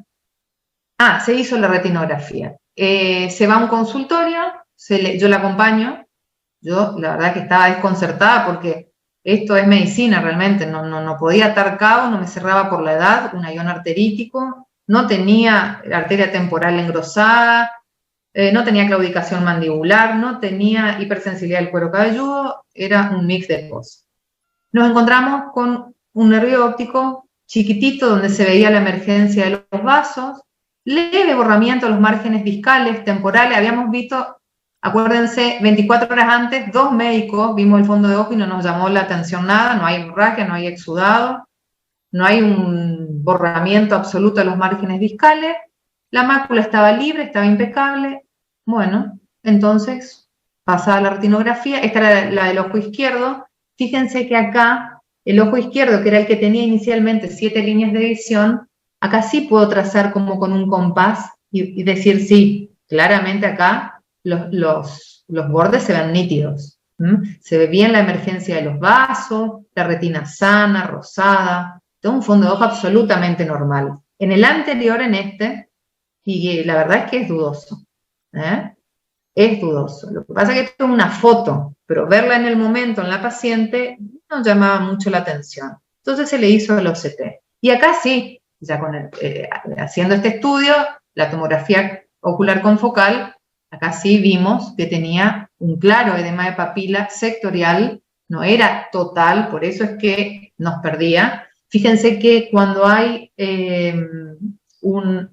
se hizo la retinografía. Se va a un consultorio, yo la acompaño. Yo la verdad que estaba desconcertada porque esto es medicina realmente, no podía atar cabo, no me cerraba por la edad, un ayón arterítico, no tenía arteria temporal engrosada, no tenía claudicación mandibular, no tenía hipersensibilidad del cuero cabelludo, era un mix de cosas. Nos encontramos con un nervio óptico chiquitito donde se veía la emergencia de los vasos, leve borramiento de los márgenes discales, temporales. Habíamos visto, acuérdense, 24 horas antes, 2 médicos, vimos el fondo de ojo y no nos llamó la atención nada, no hay hemorragia, no hay exudado, no hay un borramiento absoluto de los márgenes discales, la mácula estaba libre, estaba impecable. Bueno, entonces, pasada la retinografía, esta era la del ojo izquierdo. Fíjense que acá, el ojo izquierdo, que era el que tenía inicialmente 7 líneas de visión, acá sí puedo trazar como con un compás y decir, sí, claramente acá los bordes se ven nítidos. Se ve bien la emergencia de los vasos, la retina sana, rosada, todo un fondo de ojo absolutamente normal. En el anterior, en este, y la verdad es que es dudoso. Es dudoso. Lo que pasa es que esto es una foto, pero verla en el momento en la paciente no llamaba mucho la atención. Entonces se le hizo el OCT. Y acá sí, ya haciendo este estudio, la tomografía ocular confocal, acá sí vimos que tenía un claro edema de papila sectorial, no era total, por eso es que nos perdía. Fíjense que cuando hay un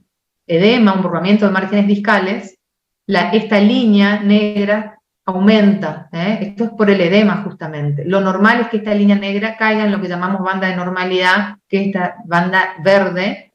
edema, un borramiento de márgenes discales, esta línea negra aumenta, esto es por el edema justamente. Lo normal es que esta línea negra caiga en lo que llamamos banda de normalidad, que es esta banda verde,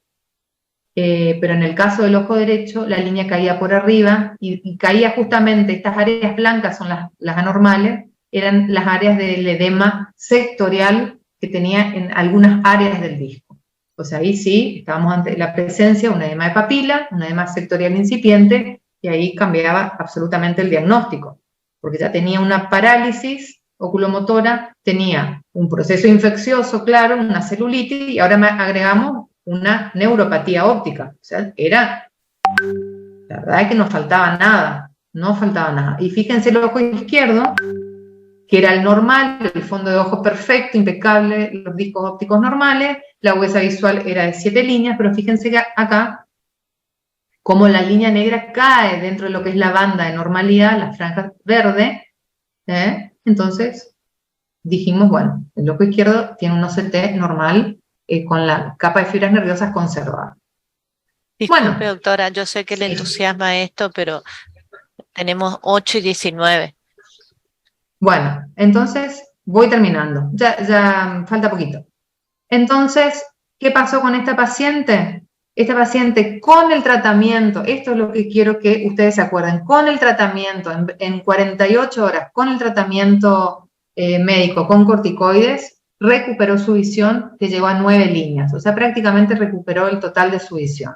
pero en el caso del ojo derecho la línea caía por arriba y caía justamente, estas áreas blancas son las anormales, eran las áreas del edema sectorial que tenía en algunas áreas del disco. O sea, ahí sí, estábamos ante la presencia de un edema de papila, un edema sectorial incipiente, y ahí cambiaba absolutamente el diagnóstico, porque ya tenía una parálisis oculomotora, tenía un proceso infeccioso, claro, una celulitis, y ahora agregamos una neuropatía óptica. O sea, la verdad es que no faltaba nada, no faltaba nada. Y fíjense el ojo izquierdo, que era el normal, el fondo de ojo perfecto, impecable, los discos ópticos normales, la huesa visual era de 7 líneas, pero fíjense que acá, como la línea negra cae dentro de lo que es la banda de normalidad, la franja verde, entonces dijimos, bueno, el ojo izquierdo tiene un OCT normal con la capa de fibras nerviosas conservada. Disculpe, Bueno, doctora, yo sé que le entusiasma esto, pero tenemos 8:19. Bueno, entonces voy terminando, ya falta poquito. Entonces, ¿qué pasó con esta paciente? Esta paciente con el tratamiento, esto es lo que quiero que ustedes se acuerden, con el tratamiento, en 48 horas, con el tratamiento médico con corticoides, recuperó su visión, que llegó a 9 líneas, o sea, prácticamente recuperó el total de su visión.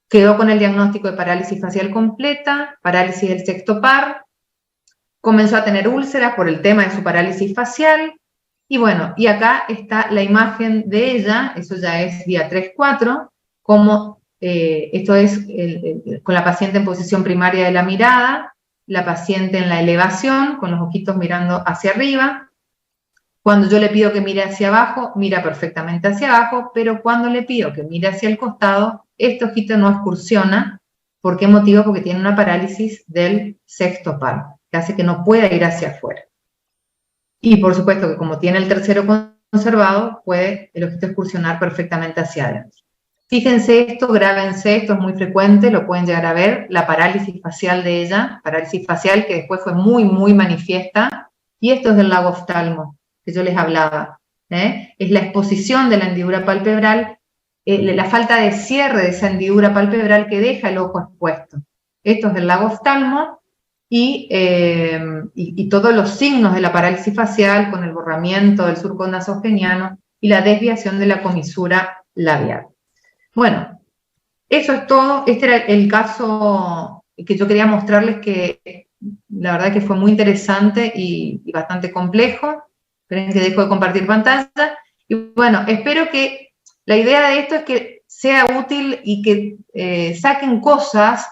Quedó con el diagnóstico de parálisis facial completa, parálisis del sexto par, comenzó a tener úlceras por el tema de su parálisis facial, y bueno, y acá está la imagen de ella, eso ya es día 3-4, como esto es con la paciente en posición primaria de la mirada, la paciente en la elevación, con los ojitos mirando hacia arriba. Cuando yo le pido que mire hacia abajo, mira perfectamente hacia abajo, pero cuando le pido que mire hacia el costado, este ojito no excursiona. ¿Por qué motivo? Porque tiene una parálisis del sexto par, que hace que no pueda ir hacia afuera. Y por supuesto que como tiene el tercero conservado, puede el ojito excursionar perfectamente hacia adentro. Fíjense esto, grábense, esto es muy frecuente, lo pueden llegar a ver, la parálisis facial de ella, parálisis facial que después fue muy, muy manifiesta, y esto es del lago oftalmo, que yo les hablaba, es la exposición de la hendidura palpebral, la falta de cierre de esa hendidura palpebral que deja el ojo expuesto. Esto es del lago oftalmo, y todos los signos de la parálisis facial con el borramiento del surco nasogeniano y la desviación de la comisura labial. Bueno, eso es todo. Este era el caso que yo quería mostrarles que la verdad que fue muy interesante y bastante complejo. Esperen que dejo de compartir pantalla. Y bueno, espero que la idea de esto es que sea útil y que saquen cosas